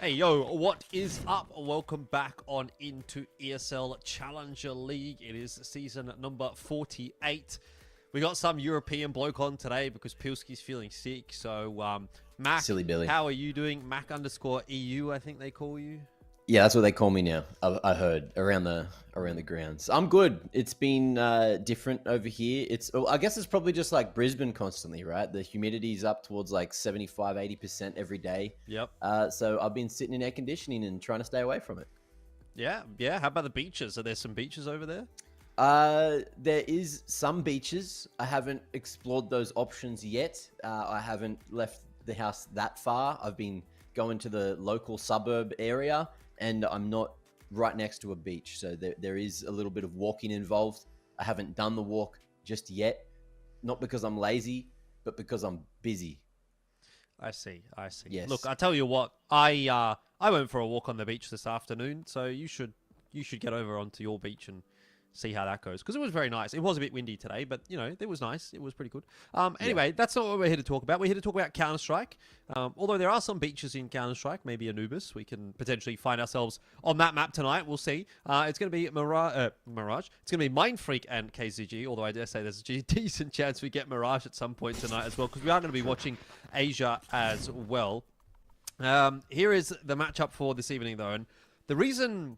Hey, yo, what is up? Welcome back on into ESL Challenger League. It is season number 48. We got some European bloke on today because Pilski's feeling sick. So, Mac, Silly Billy. how are you doing? Mac_EU, I think they call you. Yeah, that's what they call me now. I heard around the grounds. I'm good. It's been different over here. I guess it's probably just like Brisbane constantly, right? The humidity's up towards like 75-80% every day. Yep. So I've been sitting in air conditioning and trying to stay away from it. Yeah. How about the beaches? Are there some beaches over there? There is some beaches. I haven't explored those options yet. I haven't left the house that far. I've been going to the local suburb area, and I'm not right next to a beach. So there is a little bit of walking involved. I haven't done the walk just yet. Not because I'm lazy, but because I'm busy. I see. Yes. Look, I tell you what, I went for a walk on the beach this afternoon, so you should get over onto your beach and see how that goes, because it was very nice. It was a bit windy today, but you know, it was nice. It was pretty good. Anyway, That's not what we're here to talk about. We're here to talk about Counter-Strike. Although there are some beaches in Counter-Strike, maybe Anubis, we can potentially find ourselves on that map tonight. We'll see. It's going to be Mirage. It's going to be Mindfreak and KZG, although I dare say there's a decent chance we get Mirage at some point tonight as well, because we are going to be watching Asia as well. Here is the matchup for this evening, though, and the reason...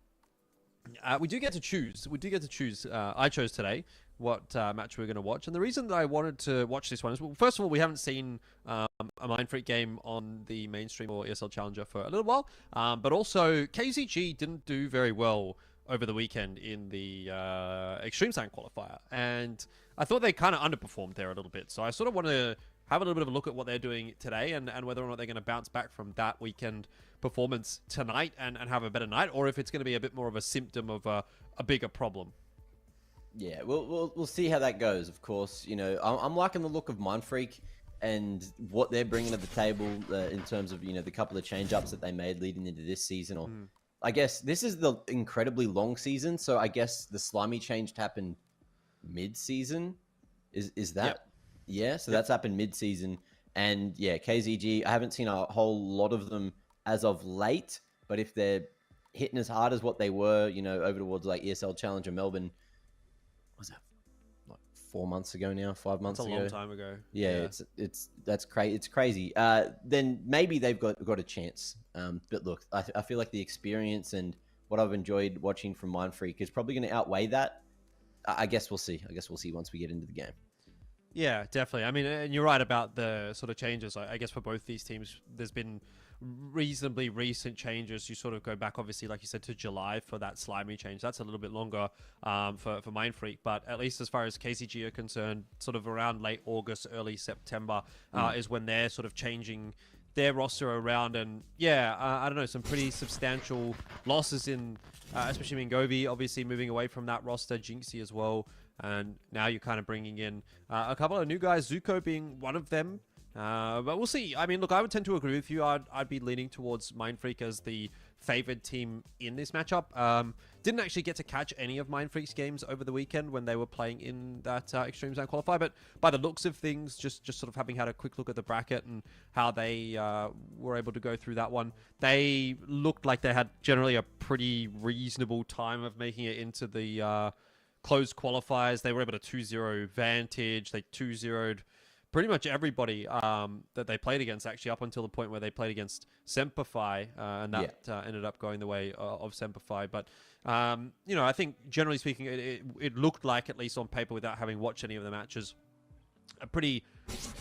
we do get to choose. I chose today what match we're going to watch. And the reason that I wanted to watch this one is, well, first of all, we haven't seen a Mindfreak game on the mainstream or ESL Challenger for a little while. But also, KZG didn't do very well over the weekend in the Extreme Sign qualifier. And I thought they kind of underperformed there a little bit. So I sort of want to have a little bit of a look at what they're doing today and whether or not they're going to bounce back from that weekend performance tonight and have a better night, or if it's going to be a bit more of a symptom of a bigger problem. Yeah, we'll see how that goes, of course. You know, I'm liking the look of Mindfreak and what they're bringing to the table in terms of, you know, the couple of change-ups that they made leading into this season. Or I guess this is the incredibly long season, so I guess the slimy change happened mid-season. Is that? Yep. Yeah, so that's happened mid-season. And yeah, KZG, I haven't seen a whole lot of them as of late, but if they're hitting as hard as what they were, you know, over towards like ESL Challenger Melbourne, what was that, like 4 months ago now, 5 months ago? That's a long time ago. Yeah. It's crazy. Then maybe they've got a chance. But look, I feel like the experience and what I've enjoyed watching from Mindfreak is probably going to outweigh that. I guess we'll see. Once we get into the game. Yeah, definitely. I mean, and you're right about the sort of changes. I guess for both these teams, there's been reasonably recent changes. You sort of go back, obviously, like you said, to July for that slimy change. That's a little bit longer for Mindfreak, but at least as far as KCG are concerned, sort of around late August, early September is when they're sort of changing their roster around. And yeah, I don't know, some pretty substantial losses in, especially Mingovi, obviously moving away from that roster, Jinxie as well. And now you're kind of bringing in a couple of new guys, Zuko being one of them. But we'll see. I mean, look, I would tend to agree with you. I'd be leaning towards Mindfreak as the favored team in this matchup. Didn't actually get to catch any of Mindfreak's games over the weekend when they were playing in that Extreme Zone qualifier. But by the looks of things, just sort of having had a quick look at the bracket and how they were able to go through that one, they looked like they had generally a pretty reasonable time of making it into the closed qualifiers. They were able to 2-0 Vantage. They 2-0'd pretty much everybody that they played against, actually, up until the point where they played against Semperfi, and that ended up going the way of Semperfi. But, you know, I think, generally speaking, it looked like, at least on paper, without having watched any of the matches, a pretty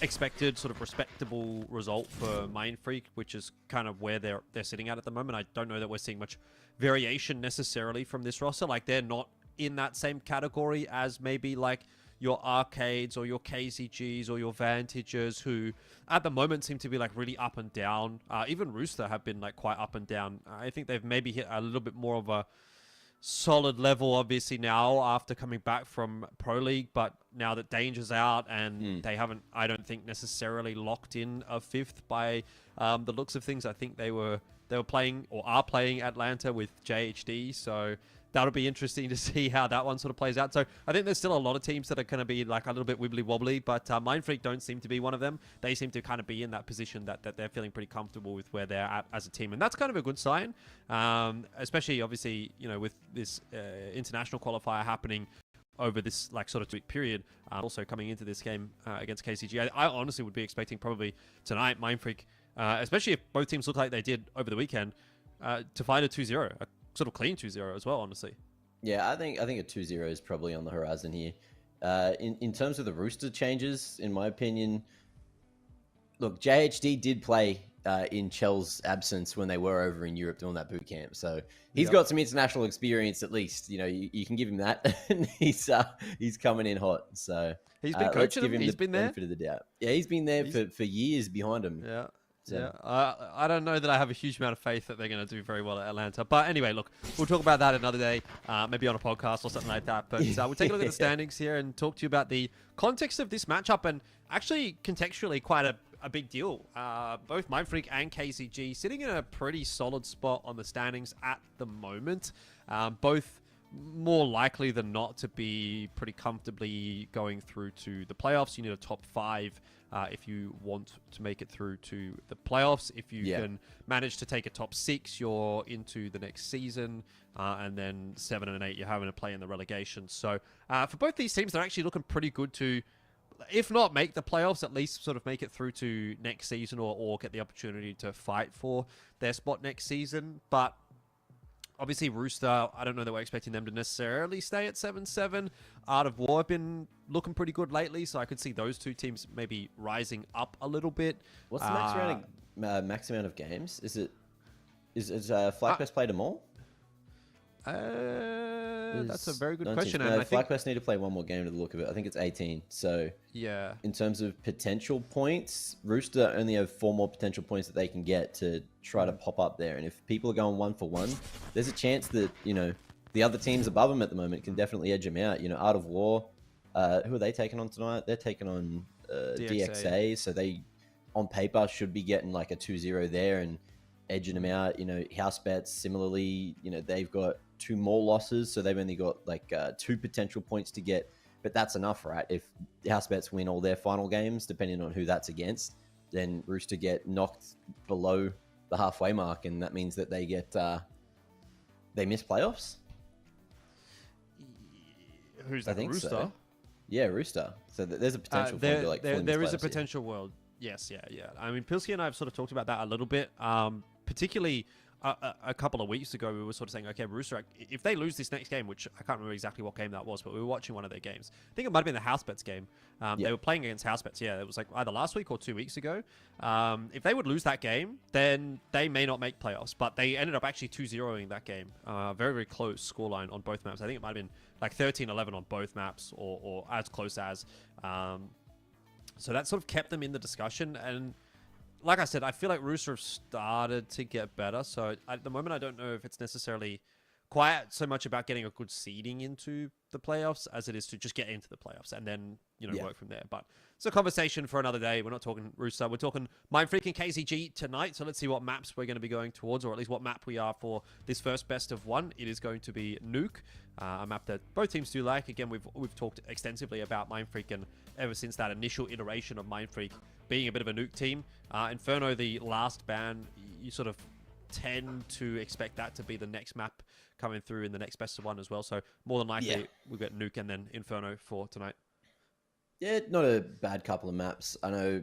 expected, sort of respectable result for Mindfreak, which is kind of where they're sitting at the moment. I don't know that we're seeing much variation necessarily from this roster. Like, they're not in that same category as maybe like your Arcades or your KZGs or your Vantages, who at the moment seem to be like really up and down. Even Rooster have been like quite up and down. I think they've maybe hit a little bit more of a solid level, obviously, now after coming back from Pro League, but now that Danger's out and they haven't, I don't think, necessarily locked in a fifth by the looks of things. I think they were they were playing or are playing Atlanta with JHD, so that'll be interesting to see how that one sort of plays out. So I think there's still a lot of teams that are going to be like a little bit wibbly wobbly, but Mindfreak don't seem to be one of them. They seem to kind of be in that position that they're feeling pretty comfortable with where they're at as a team, and that's kind of a good sign. Especially obviously, with this international qualifier happening over this like sort of 2-week period, also coming into this game against KZG. I honestly would be expecting probably tonight Mindfreak, especially if both teams look like they did over the weekend, to find a 2-0, a sort of clean 2-0 as well, honestly. Yeah, I think a 2-0 is probably on the horizon here. In terms of the Rooster changes, in my opinion, look, JHD did play in Chell's absence when they were over in Europe doing that boot camp. So he's got some international experience at least. You can give him that. And he's coming in hot. So he's been coaching him. He's been there. Benefit of the doubt. Yeah, he's been there for years behind him. Yeah. So. Yeah, I don't know that I have a huge amount of faith that they're going to do very well at Atlanta. But anyway, look, we'll talk about that another day, maybe on a podcast or something like that. But we'll take a look at the standings here and talk to you about the context of this matchup, and actually contextually quite a big deal. Both Mindfreak and KZG sitting in a pretty solid spot on the standings at the moment. Both more likely than not to be pretty comfortably going through to the playoffs. You need a top 5 if you want to make it through to the playoffs. If you can manage to take a top 6, you're into the next season. And then 7 and 8, you're having to play in the relegation. So for both these teams, they're actually looking pretty good to, if not make the playoffs, at least sort of make it through to next season, or get the opportunity to fight for their spot next season. But obviously, Rooster, I don't know that we're expecting them to necessarily stay at 7-7. Art of War have been looking pretty good lately, so I could see those two teams maybe rising up a little bit. What's the max amount of games? Is FlyQuest played them all? That's a very good 19. question. No, and I think FlyQuest need to play one more game to the look of it. I think it's 18. So yeah, in terms of potential points, Rooster only have 4 more potential points that they can get to try to pop up there. And if people are going 1 for 1, there's a chance that the other teams above them at the moment can definitely edge them out. Art of War, who are they taking on tonight? They're taking on DXA, so they on paper should be getting like a 2-0 there and edging them out. House Bets similarly, they've got 2 more losses, so they've only got like 2 potential points to get, but that's enough, right? If House Bets win all their final games, depending on who that's against, then Rooster get knocked below the halfway mark, and that means that they get they miss playoffs. Who's that? Rooster? So. Yeah, Rooster. So there's a potential for them to like there is a potential world. Yes, yeah. I mean, Pilsky and I have sort of talked about that a little bit, particularly a couple of weeks ago. We were sort of saying, okay, Rooster, if they lose this next game, which I can't remember exactly what game that was, but we were watching one of their games. I think it might have been the House Bets game. They were playing against House Bets. Yeah, it was like either last week or 2 weeks ago. If they would lose that game, then they may not make playoffs, but they ended up actually 2-0ing that game. Very, very close scoreline on both maps. I think it might have been like 13-11 on both maps, or as close as. So that sort of kept them in the discussion. And like I said, I feel like Rooster have started to get better. So at the moment, I don't know if it's necessarily quite so much about getting a good seeding into the playoffs as it is to just get into the playoffs and then, work from there. But it's a conversation for another day. We're not talking Rooster. We're talking Mindfreak and KZG tonight. So let's see what maps we're going to be going towards, or at least what map we are for this first best of 1. It is going to be Nuke, a map that both teams do like. Again, we've talked extensively about Mindfreak, and ever since that initial iteration of Mindfreak being a bit of a Nuke team. Inferno, the last ban, you sort of tend to expect that to be the next map coming through in the next best of 1 as well. So more than likely, we'll get Nuke and then Inferno for tonight. Yeah, not a bad couple of maps. I know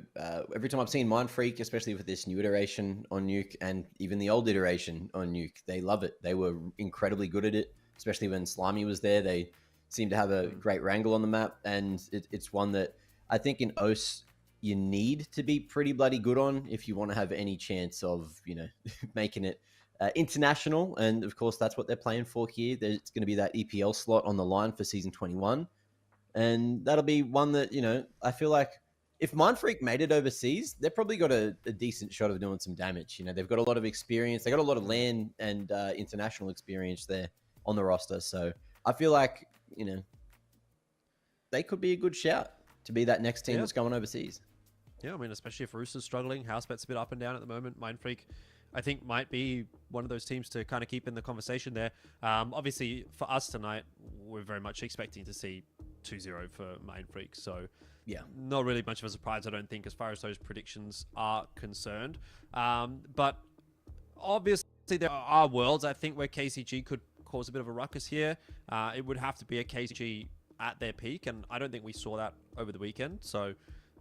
every time I've seen Mindfreak, especially with this new iteration on Nuke and even the old iteration on Nuke, they love it. They were incredibly good at it, especially when Slimy was there. They seem to have a great wrangle on the map, and it's one that I think in OCE you need to be pretty bloody good on if you want to have any chance of, making it international. And of course, that's what they're playing for here. There's going to be that EPL slot on the line for season 21. And that'll be one that, I feel like if Mindfreak made it overseas, they've probably got a decent shot of doing some damage. They've got a lot of experience. They got a lot of LAN and international experience there on the roster. So I feel like, they could be a good shout to be that next team that's going overseas. Yeah, I mean, especially if Rooster's struggling. House Bet's a bit up and down at the moment. Mindfreak, I think might be one of those teams to kind of keep in the conversation there. Obviously, for us tonight, we're very much expecting to see 2-0 for Mindfreak. So, yeah, not really much of a surprise, I don't think, as far as those predictions are concerned. But obviously, there are worlds, I think, where KZG could cause a bit of a ruckus here. It would have to be a KZG at their peak, and I don't think we saw that over the weekend. So,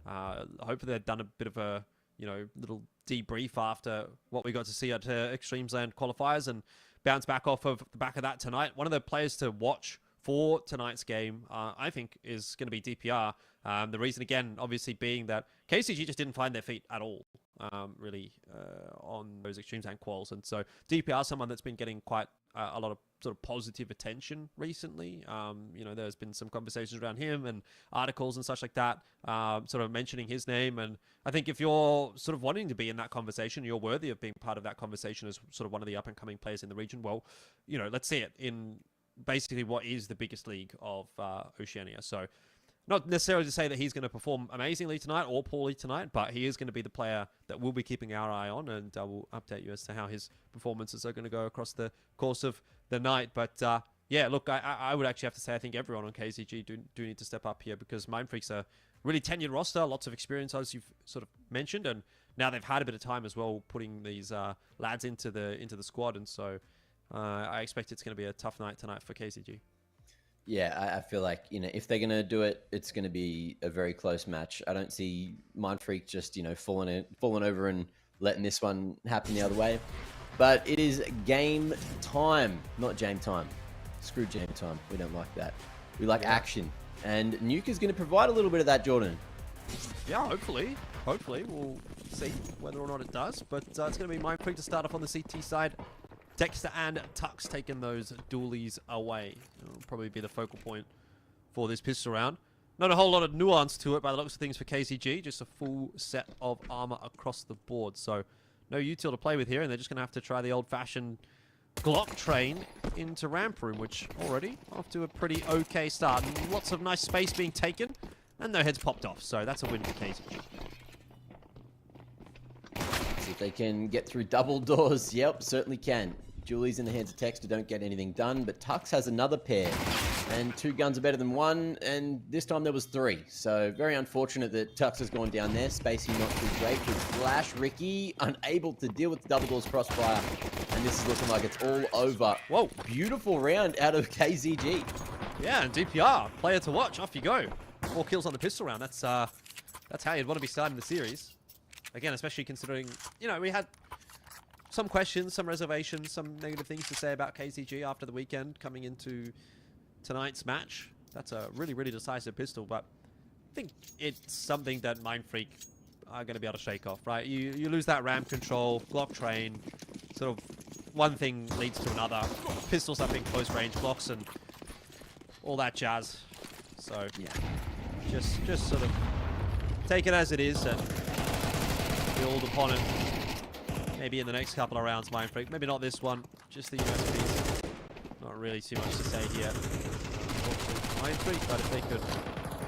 hopefully they've done a bit of a little debrief after what we got to see at Extremes Land qualifiers and bounce back off of the back of that tonight. One of the players to watch for tonight's game, I think, is going to be DPR. The reason, again, obviously being that KCG just didn't find their feet at all, really, on those Extremes Land quals. And so DPR is someone that's been getting quite a lot of sort of positive attention recently. There's been some conversations around him and articles and such like that, sort of mentioning his name. And I think if you're sort of wanting to be in that conversation, you're worthy of being part of that conversation as sort of one of the up-and-coming players in the region. Well, let's see it in basically what is the biggest league of Oceania. So not necessarily to say that he's going to perform amazingly tonight or poorly tonight, but he is going to be the player that we'll be keeping our eye on, and we'll update you as to how his performances are going to go across the course of the night. But yeah, look, I would actually have to say I think everyone on KZG do need to step up here, because Mindfreak's a really tenured roster, lots of experience, as you've sort of mentioned, and now they've had a bit of time as well putting these lads into the squad, and so I expect it's going to be a tough night tonight for KZG. Yeah, I feel like, if they're going to do it, it's going to be a very close match. I don't see Mindfreak just, falling over and letting this one happen the other way. But it is game time, not jam time. Screw jam time. We don't like that. We like action. And Nuke is going to provide a little bit of that, Jordan. Yeah, hopefully. Hopefully. We'll see whether or not it does. But it's going to be Mindfreak to start off on the CT side. Dexter and Tux taking those dualies away. It'll probably be the focal point for this pistol round. Not a whole lot of nuance to it by the looks of things for KCG. Just a full set of armor across the board. So no util to play with here, and they're just going to have to try the old-fashioned Glock train into ramp room, which already off to a pretty okay start. And lots of nice space being taken, and no heads popped off. So that's a win for KCG. See if they can get through double doors. Yep, certainly can. Julie's in the hands of Texter, don't get anything done, but Tux has another pair, and 2 guns are better than 1, and this time there was 3. So very unfortunate that Tux has gone down there. Spacey not too great with Flash. Ricky unable to deal with the double doors crossfire, and this is looking like it's all over. Whoa, beautiful round out of KZG. Yeah, and DPR, player to watch. Off you go. 4 kills on the pistol round. That's how you'd want to be starting the series. Again, especially considering, we had some questions, some reservations, some negative things to say about KZG after the weekend coming into tonight's match. That's a really, really decisive pistol, but I think it's something that Mindfreak are going to be able to shake off, right? You lose that ramp control, Glock train, sort of one thing leads to another. Pistols up in close range, blocks, and all that jazz. So, yeah, just sort of take it as it is and build upon it. Maybe in the next couple of rounds, Mindfreak. Maybe not this one. Just the USPs. Not really too much to say here. Mindfreak, but if they could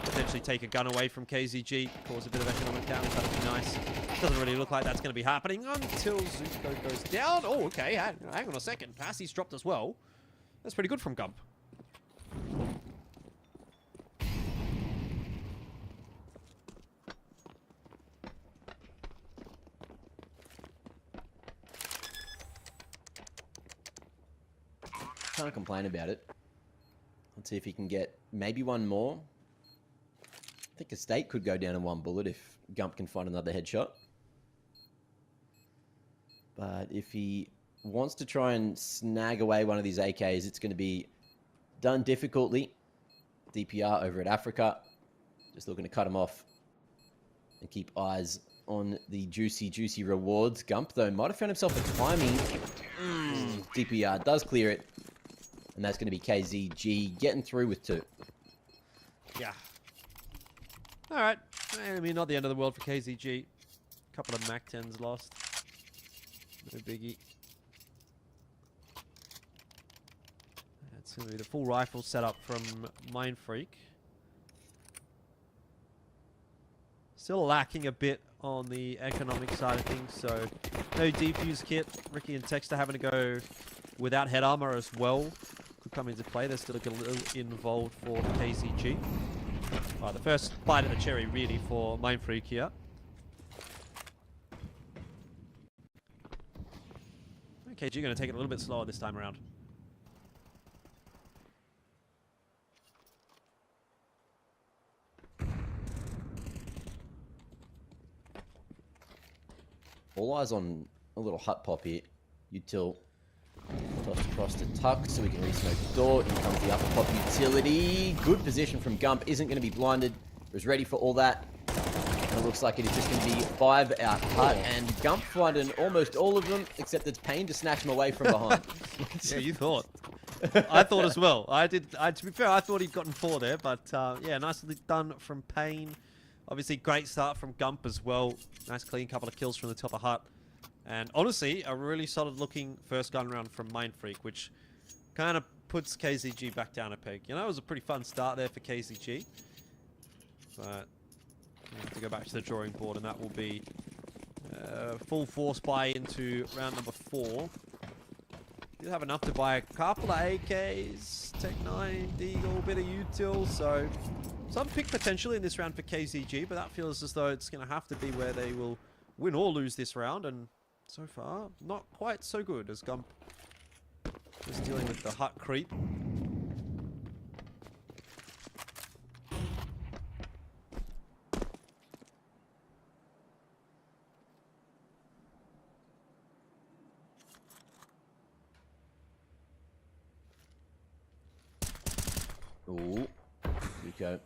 potentially take a gun away from KZG, cause a bit of economic damage, that would be nice. Doesn't really look like that's going to be happening until Zuko goes down. Oh, okay. Hang on a second. Passy's dropped as well. That's pretty good from Gump. Can't complain about it. Let's see if he can get maybe one more. I think Estate could go down in 1 bullet if Gump can find another headshot. But if he wants to try and snag away one of these AKs, it's going to be done difficultly. DPR over at Africa, just looking to cut him off and keep eyes on the juicy rewards. Gump, though, might have found himself a timing. DPR does clear it. And that's going to be KZG getting through with 2. Yeah. All right. I mean, not the end of the world for KZG. A couple of MAC-10s lost. No biggie. That's going to be the full rifle setup from Mindfreak. Still lacking a bit on the economic side of things, so No defuse kit. Ricky and Texter having to go without head armor as well. Could come into play. They're still a little involved for KZG. The first bite of the cherry really for Mindfreak here. KG going to take it a little bit slower this time around. All eyes on a little hut pop here. Util tossed across to Tuck so we can re-smoke the door. In comes the upper pop utility. Good position from Gump. Isn't going to be blinded. Was ready for all that. And it looks like it is just going to be 5 out hut. And Gump finding almost all of them, except it's Pain to snatch them away from behind. Yeah, you thought. I thought as well. To be fair, I thought he'd gotten 4 there. But yeah, nicely done from Pain. Obviously, great start from Gump as well. Nice clean couple of kills from the top of hut. And honestly, a really solid looking first gun round from Mindfreak, which kind of puts KZG back down a peg. You know, it was a pretty fun start there for KZG. But we have to go back to the drawing board, and that will be full force buy into round number 4. Did have enough to buy a couple of AKs, Tech 9, Deagle, bit of util, so some pick potential in this round for KZG, but that feels as though it's going to have to be where they will win or lose this round, and so far, not quite so good as Gump is dealing with the hut creep. Ooh, Zuko.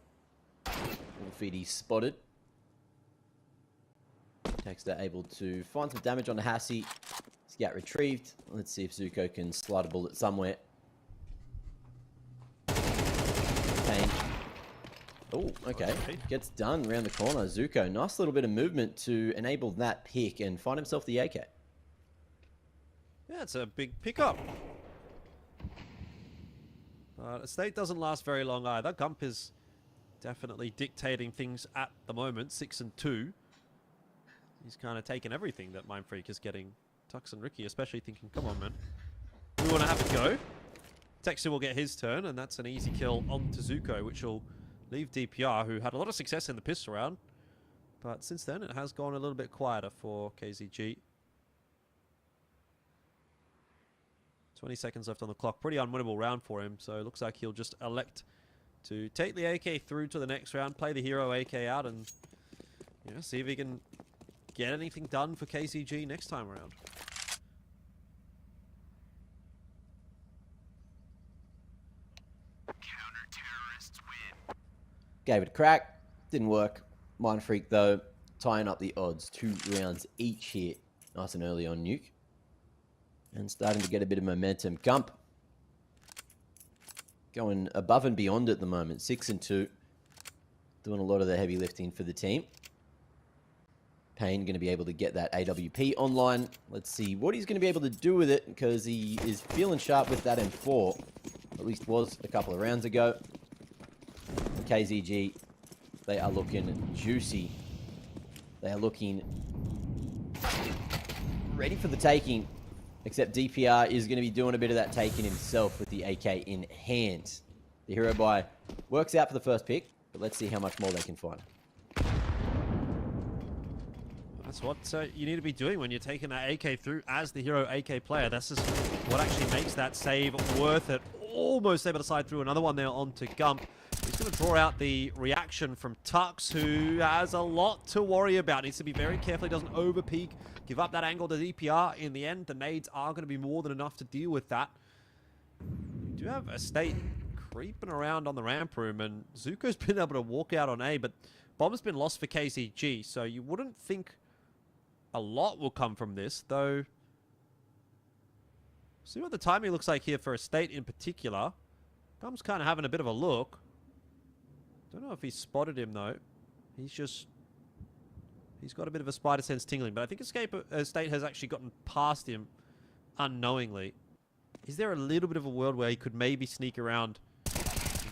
Graffiti spotted. Texter able to find some damage on the Hassie. Scout retrieved. Let's see if Zuko can slide a bullet somewhere. Pain. Oh, okay. Gets done around the corner. Zuko, nice little bit of movement to enable that pick and find himself the AK. Yeah, it's a big pickup. Estate doesn't last very long either. Gump is definitely dictating things at the moment. 6 and 2. He's kind of taken everything that Mindfreak is getting. Tux and Ricky especially thinking, come on, man. We want to have a go. Texter will get his turn, and that's an easy kill onto Zuko, which will leave DPR, who had a lot of success in the pistol round. But since then, it has gone a little bit quieter for KZG. 20 seconds left on the clock. Pretty unwinnable round for him, so it looks like he'll just elect to take the AK through to the next round, play the hero AK out, and see if he can get anything done for KZG next time around. Counter-terrorists win. Gave it a crack. Didn't work. Mindfreak, though, tying up the odds. 2 rounds each here. Nice and early on Nuke. And starting to get a bit of momentum. Gump going above and beyond at the moment. 6 and 2. Doing a lot of the heavy lifting for the team. Pain going to be able to get that AWP online. Let's see what he's going to be able to do with it, because he is feeling sharp with that M4. At least was a couple of rounds ago. KZG, they are looking juicy. They are looking ready for the taking. Except DPR is going to be doing a bit of that taking himself with the AK in hand. The hero buy works out for the first pick, but let's see how much more they can find. That's what you need to be doing when you're taking that AK through as the hero AK player. That's just what actually makes that save worth it. Almost able to slide through another one there onto Gump. He's going to draw out the reaction from Tux, who has a lot to worry about. Needs to be very careful he doesn't overpeak. Give up that angle to DPR. In the end, the nades are going to be more than enough to deal with that. We do have Estate creeping around on the ramp room, and Zuko's been able to walk out on A, but bomb's been lost for KZG, so you wouldn't think a lot will come from this, though. See what the timing looks like here for Estate in particular. Gum's kind of having a bit of a look. Don't know if he spotted him, though. He's got a bit of a spider sense tingling, but I think Estate has actually gotten past him unknowingly. Is there a little bit of a world where he could maybe sneak around and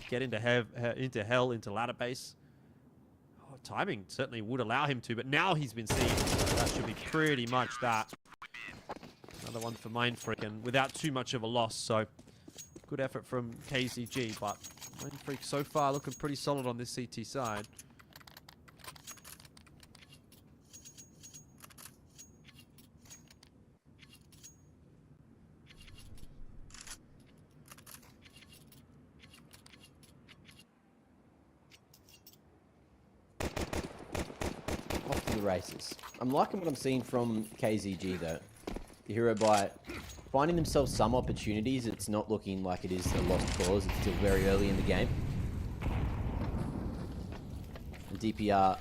get into hell, into ladder base? Oh, timing certainly would allow him to, but now he's been seen, so that should be pretty much that. Another one for Mindfreak, and without too much of a loss, so good effort from KZG, but Mindfreak so far looking pretty solid on this CT side. Off to the races. I'm liking what I'm seeing from KZG though. The hero by finding themselves some opportunities. It's not looking like it is a lost cause. It's still very early in the game. And DPR,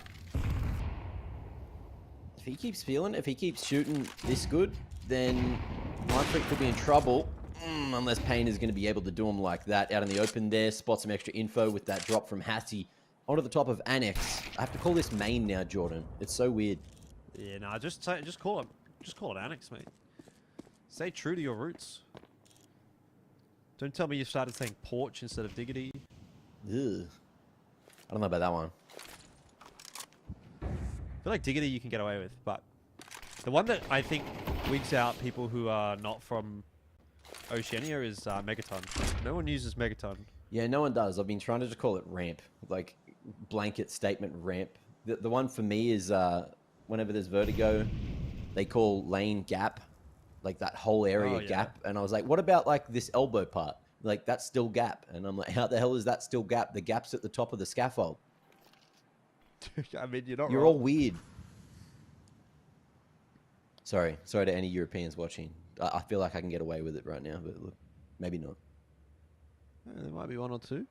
if he keeps feeling, if he keeps shooting this good, then Mindfreak could be in trouble. Unless Payne is going to be able to do him like that out in the open there. Spot some extra info with that drop from Hattie onto the top of Annex. I have to call this main now, Jordan. It's so weird. Yeah, no, just call it Annex, mate. Stay true to your roots. Don't tell me you started saying porch instead of diggity. Ugh. I don't know about that one. I feel like diggity you can get away with, but the one that I think weeds out people who are not from Oceania is Megaton. No one uses Megaton. Yeah, no one does. I've been trying to just call it ramp, like blanket statement ramp. The one for me is whenever there's vertigo, they call lane gap, like that whole area gap. And I was like, what about like this elbow part? Like that's still gap. And I'm like, how the hell is that still gap? The gap's at the top of the scaffold. I mean, you're not You're wrong. all weird. Sorry to any Europeans watching. I feel like I can get away with it right now, but look, maybe not. There might be one or two.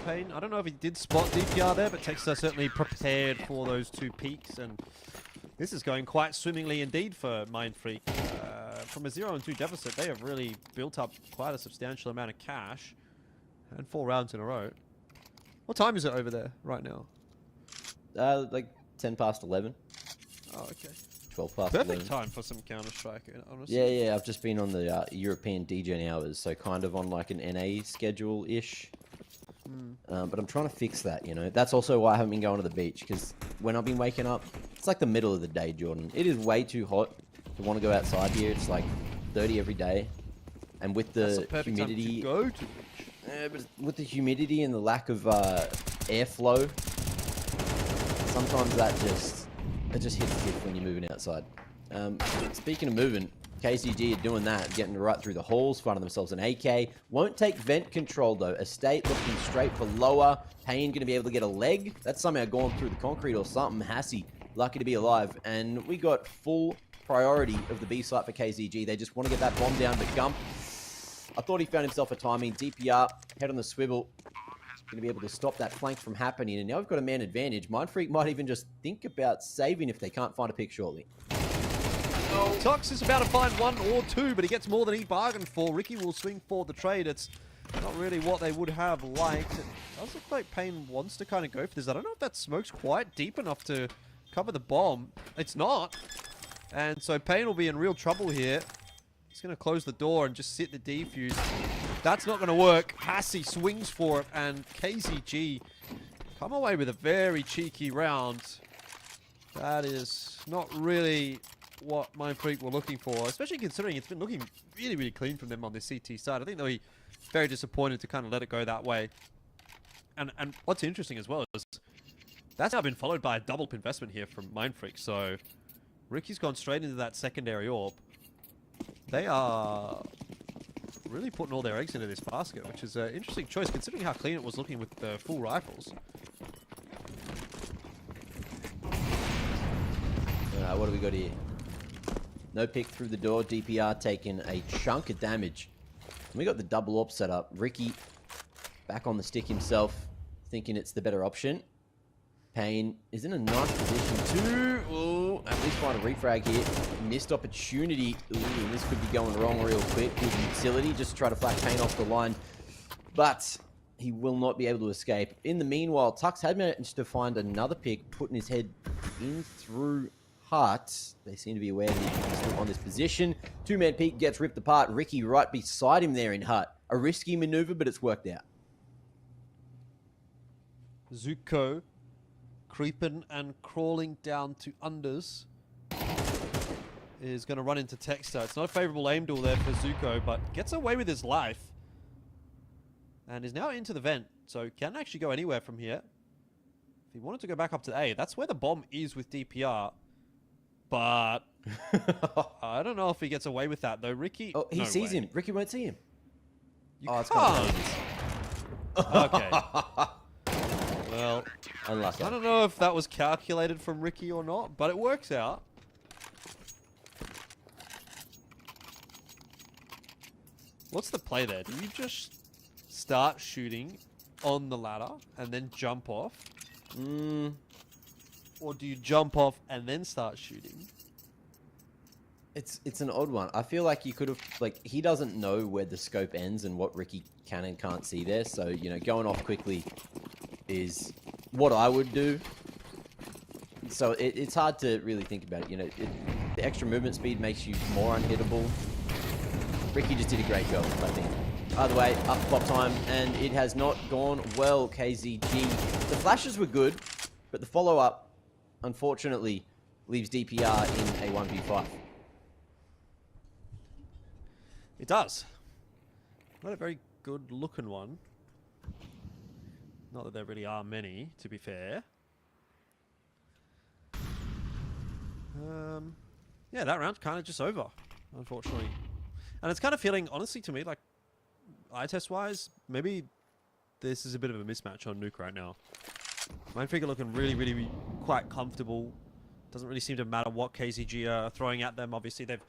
Payne, I don't know if he did spot DPR there, but Texas certainly prepared for those two peaks, and this is going quite swimmingly indeed for Mindfreak. From a 0-2 deficit, they have really built up quite a substantial amount of cash, and 4 rounds in a row. What time is it over there right now? Like 10 past 11. Oh, okay. 12 past Perfect 11. time for some Counter-Strike, honestly. Yeah, I've just been on the European DGen hours, so kind of on like an NA schedule-ish. But I'm trying to fix that, you know. That's also why I haven't been going to the beach, because when I've been waking up, it's like the middle of the day, Jordan. It is way too hot to want to go outside here. It's like 30 every day. And with the humidity... Go to the beach. Yeah, but with the humidity and the lack of airflow, sometimes that just hits diff when you're moving outside. Speaking of moving, KZG are doing that, getting right through the halls, finding themselves an AK. Won't take vent control though. Estate looking straight for lower. Payne going to be able to get a leg. That's somehow gone through the concrete or something. Hassie, lucky to be alive. And we got full priority of the B site for KZG. They just want to get that bomb down, but Gump, I thought he found himself a timing. DPR, head on the swivel. Going to be able to stop that flank from happening. And now we've got a man advantage. Mindfreak might even just think about saving if they can't find a pick shortly. Tux is about to find 1 or 2, but he gets more than he bargained for. Ricky will swing for the trade. It's not really what they would have liked. It does look like Payne wants to kind of go for this. I don't know if that smoke's quite deep enough to cover the bomb. It's not. And so Payne will be in real trouble here. He's going to close the door and just sit the defuse. That's not going to work. Hassie swings for it, and KZG come away with a very cheeky round. That is not really what Mindfreak were looking for, especially considering it's been looking really, really clean from them on this CT side. I think they'll be very disappointed to kind of let it go that way. And what's interesting as well is that's now been followed by a double investment here from Mindfreak. So Ricky's gone straight into that secondary orb. They are really putting all their eggs into this basket, which is an interesting choice considering how clean it was looking with the full rifles. What do we got here? No pick through the door. DPR taking a chunk of damage. And we got the double AWP set up. Ricky back on the stick himself, thinking it's the better option. Payne is in a nice position to at least find a refrag here. Missed opportunity. Ooh, this could be going wrong real quick. Good utility just to try to flat Payne off the line. But he will not be able to escape. In the meanwhile, Tux had managed to find another pick, putting his head in through Hut. They seem to be aware that he's still on this position. 2-man peak gets ripped apart. Ricky right beside him there in Hut. A risky maneuver, but it's worked out. Zuko creeping and crawling down to unders. Is going to run into Texter. It's not a favorable aim duel there for Zuko, but gets away with his life. And is now into the vent, so can actually go anywhere from here. If he wanted to go back up to A, that's where the bomb is with DPR. But I don't know if he gets away with that, though. Ricky... Oh, he no sees way. him. Ricky won't see him. You it's can't. Okay. Well, Unlucky. I don't know if that was calculated from Ricky or not, but it works out. What's the play there? Do you just start shooting on the ladder and then jump off? Or do you jump off and then start shooting? It's an odd one. I feel like you could have, like, he doesn't know where the scope ends and what Ricky can and can't see there. So, you know, going off quickly is what I would do. So it's hard to really think about it. You know, the extra movement speed makes you more unhittable. Ricky just did a great job, I think. Either way, up flop time, and it has not gone well, KZG. The flashes were good, but the follow-up, unfortunately, leaves DPR in a 1v5. It does. Not a very good looking one. Not that there really are many, to be fair. Yeah, that round's kind of just over, unfortunately. And it's kind of feeling, honestly, to me, like, eye test-wise, maybe this is a bit of a mismatch on Nuke right now. Mindfreak are looking really quite comfortable. Doesn't really seem to matter what KZG are throwing at them. Obviously, they've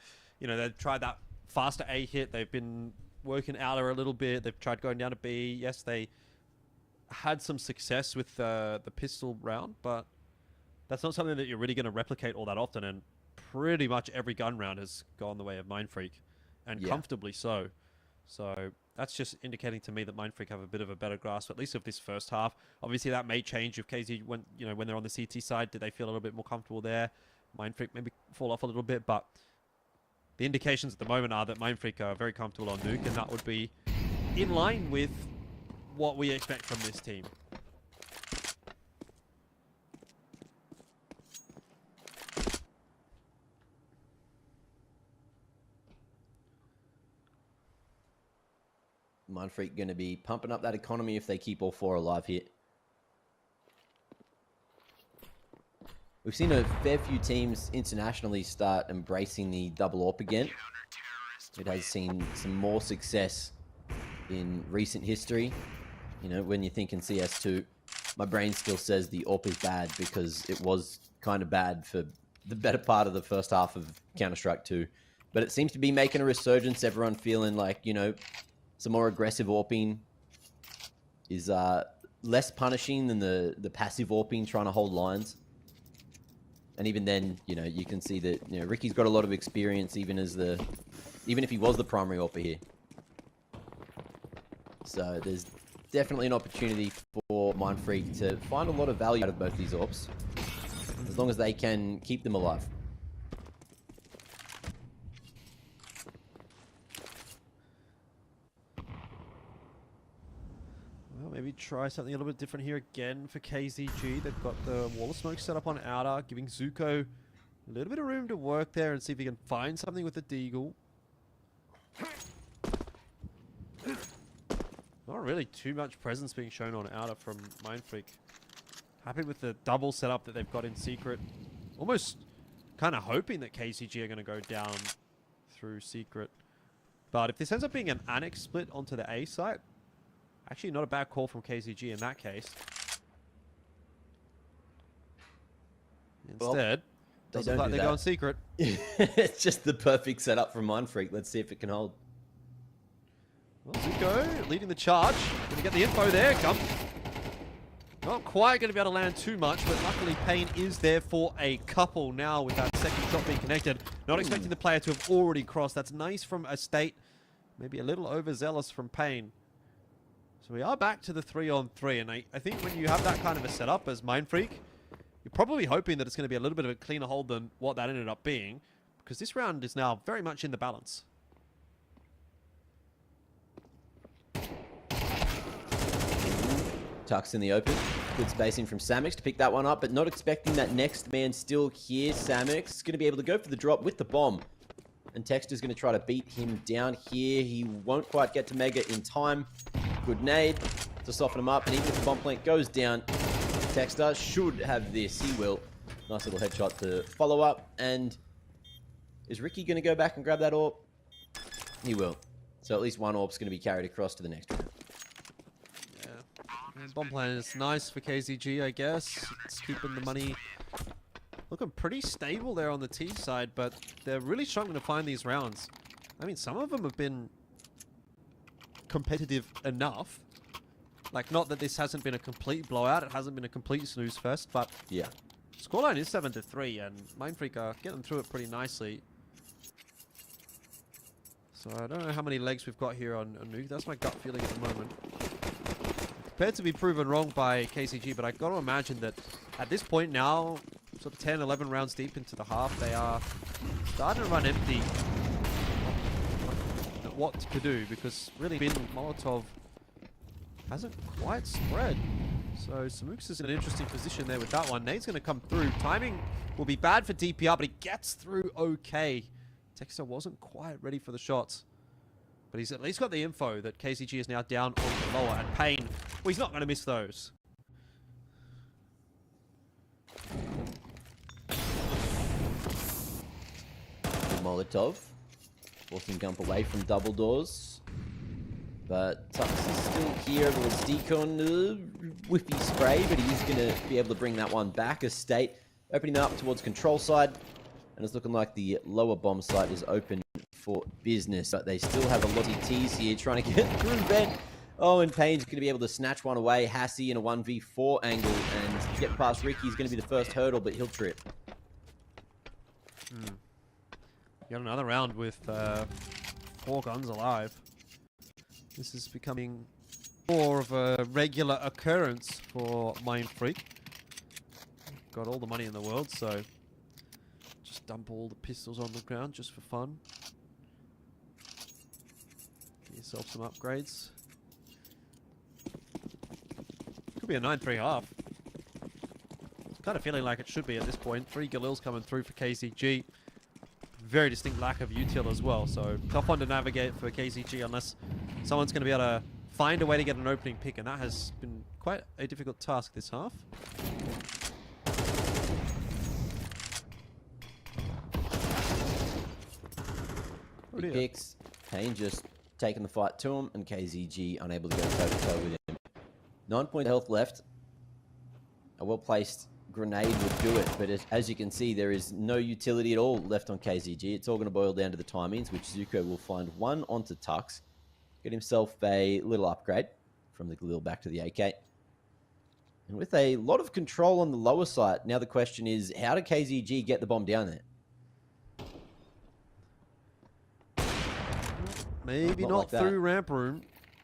tried that faster A hit. They've been working outer a little bit. They've tried going down to B. Yes, they had some success with the pistol round, but that's not something that you're really going to replicate all that often. And pretty much every gun round has gone the way of Mindfreak, and comfortably so. So that's just indicating to me that Mindfreak have a bit of a better grasp, at least of this first half. Obviously, that may change if KZ, when they're on the CT side, do they feel a little bit more comfortable there? Mindfreak maybe fall off a little bit, but the indications at the moment are that Mindfreak are very comfortable on Nuke, and that would be in line with what we expect from this team. Mindfreak going to be pumping up that economy if they keep all four alive here. We've seen a fair few teams internationally start embracing the double AWP again. It has seen some more success in recent history. You know, when you think in CS2, my brain still says the AWP is bad because it was kind of bad for the better part of the first half of Counter-Strike 2. But it seems to be making a resurgence. Everyone feeling like, you know, some more aggressive AWPing is less punishing than the passive AWPing trying to hold lines. And even then, you know, you can see that, you know, Ricky's got a lot of experience even if he was the primary AWPer here. So there's definitely an opportunity for Mindfreak to find a lot of value out of both these AWPs, as long as they can keep them alive. Maybe try something a little bit different here again for KZG. They've got the wall of smoke set up on outer, giving Zuko a little bit of room to work there and see if he can find something with the Deagle. Not really too much presence being shown on outer from Mindfreak. Happy with the double setup that they've got in secret. Almost kind of hoping that KZG are going to go down through secret. But if this ends up being an annex split onto the A site, actually, not a bad call from KZG in that case. Instead, doesn't look like they're going secret. It's just the perfect setup from Mindfreak. Let's see if it can hold. Well, Zuko leading the charge. Going to get the info there. It comes. Not quite going to be able to land too much, but luckily Payne is there for a couple now with that second shot being connected. Not expecting the player to have already crossed. That's nice from a State. Maybe a little overzealous from Payne. So we are back to the 3-on-3, and I think when you have that kind of a setup as Mindfreak, you're probably hoping that it's going to be a little bit of a cleaner hold than what that ended up being, because this round is now very much in the balance. Tucks in the open. Good spacing from Samix to pick that one up, but not expecting that next man still here. Samix is going to be able to go for the drop with the bomb. And Texter's going to try to beat him down here. He won't quite get to Mega in time. Good nade to soften him up. And even if the bomb plant goes down, Texter should have this. He will. Nice little headshot to follow up. And is Ricky going to go back and grab that orb? He will. So at least one orb's going to be carried across to the next round. And bomb plan is nice for KZG, I guess. It's keeping the money looking pretty stable there on the T side, but they're really struggling to find these rounds. I mean, some of them have been competitive enough. Like, not that this hasn't been a complete blowout, it hasn't been a complete snooze fest, but yeah, scoreline is 7-3, and Mindfreak are getting through it pretty nicely. So I don't know how many legs we've got here on Nuke. That's my gut feeling at the moment. Prepared to be proven wrong by KZG, but I got to imagine that at this point now, sort of 10, 11 rounds deep into the half, they are starting to run empty at what to do, because really Bin Molotov hasn't quite spread. So Samux is in an interesting position there with that one. Nade's going to come through. Timing will be bad for DPR, but he gets through okay. Texter wasn't quite ready for the shots. But he's at least got the info that KZG is now down on the lower. And Payne, well, he's not going to miss those. Molotov forcing Gump away from double doors. But Tux is still here. The Deacon whiffy spray, but he's going to be able to bring that one back. As State opening up towards control side. And it's looking like the lower bomb site is open for business, but they still have a lot of T's here trying to get through Ben. Oh, and Payne's going to be able to snatch one away. Hassie in a 1v4 angle and get past Ricky. He's going to be the first hurdle, but he'll trip. Got another round with 4 guns alive. This is becoming more of a regular occurrence for Mindfreak. Got all the money in the world, so just dump all the pistols on the ground just for fun. Get yourself some upgrades. Could be a 9-3 half. Kind of feeling like it should be at this point. 3 Galils coming through for KZG. Very distinct lack of util as well, so tough one to navigate for KZG unless someone's going to be able to find a way to get an opening pick, and that has been quite a difficult task this half. Big picks. Payne just taking the fight to him, and KZG unable to go toe-to-toe with him. 9-point health left. A well-placed grenade would do it, but as you can see, there is no utility at all left on KZG. It's all going to boil down to the timings, which Zuko will find one onto Tux. Get himself a little upgrade from the Galil back to the AK. And with a lot of control on the lower side, now the question is, how did KZG get the bomb down there? Maybe not like through ramp room.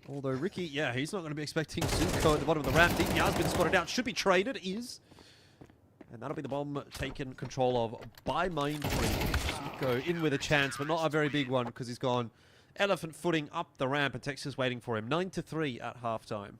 Although Ricky, yeah, he's not going to be expecting Zuko at the bottom of the ramp. DPR's been spotted out. Should be traded. Is. And that'll be the bomb taken control of by Mindfreak. Zuko in with a chance, but not a very big one because he's gone elephant footing up the ramp and Texas waiting for him. 9-3 at halftime.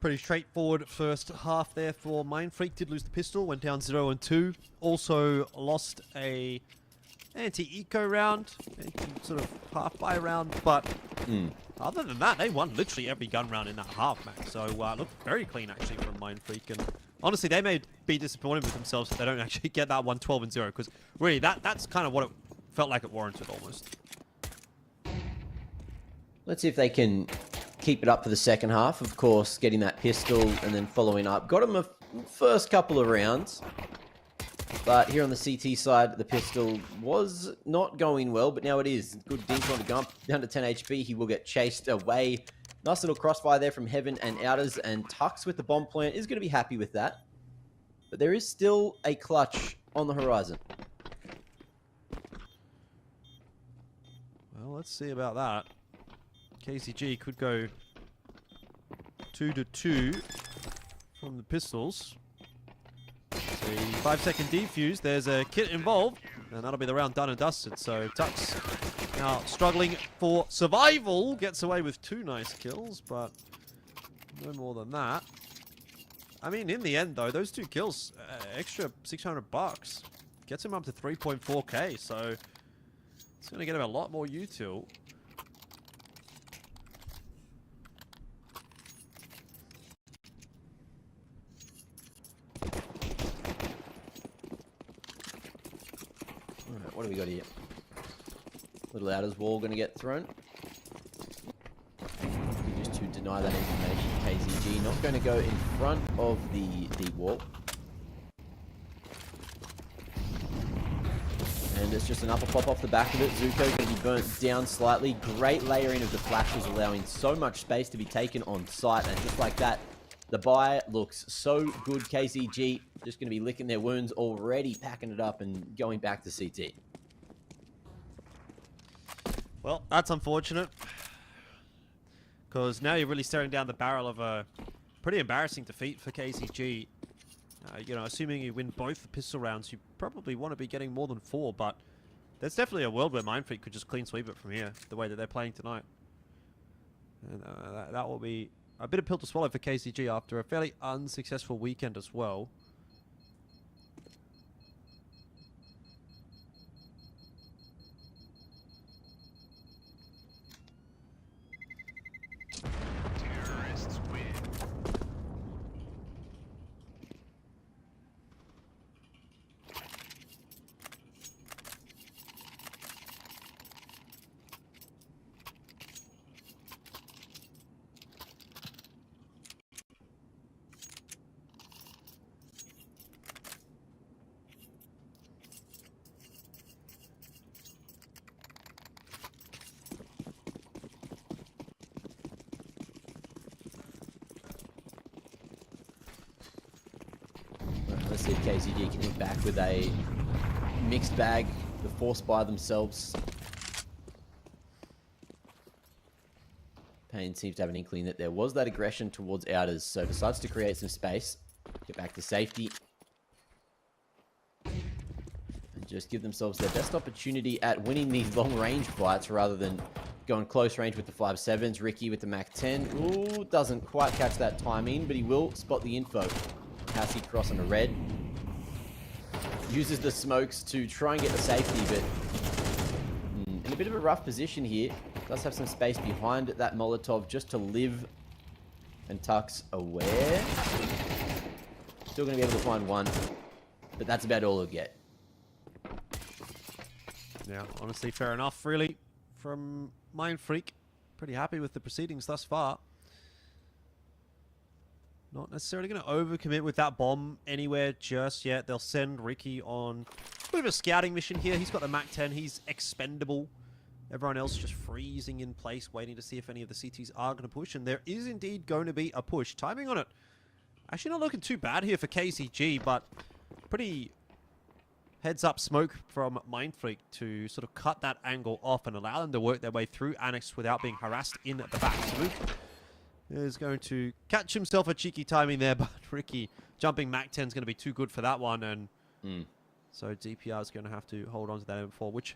Pretty straightforward first half there for Mindfreak. Did lose the pistol, went down 0-2. Also lost a anti-eco round, sort of half-buy round, but other than that, they won literally every gun round in that half, Max. So looked very clean actually from Mindfreak, and honestly, they may be disappointed with themselves if they don't actually get that one 12-0, because really that's kind of what it felt like it warranted almost. Let's see if they can keep it up for the second half. Of course, getting that pistol and then following up. Got him a first couple of rounds. But here on the CT side, the pistol was not going well, but now it is. Good dink on the gun, down to 10 HP. He will get chased away. Nice little crossfire there from Heaven and Outers, and Tux with the bomb plant is going to be happy with that. But there is still a clutch on the horizon. Well, let's see about that. KZG could go 2-2 from the pistols. So 5-second defuse. There's a kit involved, and that'll be the round done and dusted. So Tux now struggling for survival. Gets away with 2 nice kills, but no more than that. I mean, in the end, though, those 2 kills, extra $600, gets him up to 3.4k. So it's going to get him a lot more util. What do we got here? Little Outers wall going to get thrown. Just to deny that information, KZG not going to go in front of the deep wall. And it's just an upper pop off the back of it. Zuko going to be burnt down slightly. Great layering of the flashes, allowing so much space to be taken on site. And just like that, the buy looks so good. KZG just going to be licking their wounds already, packing it up and going back to CT. Well, that's unfortunate, because now you're really staring down the barrel of a pretty embarrassing defeat for KZG. You know, assuming you win both the pistol rounds, you probably want to be getting more than 4, but there's definitely a world where Mindfreak could just clean sweep it from here, the way that they're playing tonight. And that will be a bit of pill to swallow for KZG after a fairly unsuccessful weekend as well. Terrorists win. Let's see if KZG can hit back with a mixed bag, the force by themselves. Payne seems to have an inkling that there was that aggression towards Outers, so decides to create some space, get back to safety, and just give themselves their best opportunity at winning these long-range fights rather than going close range with the 5.7s. Ricky with the Mac-10. Ooh, doesn't quite catch that timing, but he will spot the info. Housey cross on a red. Uses the smokes to try and get the safety, but in a bit of a rough position here. Does have some space behind that Molotov just to live. And Tux aware. Still going to be able to find one, but that's about all he'll get. Yeah, honestly, fair enough, really, from Mindfreak. Pretty happy with the proceedings thus far. Not necessarily going to overcommit with that bomb anywhere just yet. They'll send Ricky on a bit of a scouting mission here. He's got the Mac-10. He's expendable. Everyone else just freezing in place, waiting to see if any of the CTs are going to push. And there is indeed going to be a push. Timing on it, actually not looking too bad here for KZG, but pretty heads-up smoke from Mindfreak to sort of cut that angle off and allow them to work their way through Annex without being harassed in the back. So Luke is going to catch himself a cheeky timing there, but Ricky jumping Mac-10 is going to be too good for that one, and so DPR is going to have to hold on to that M4, which,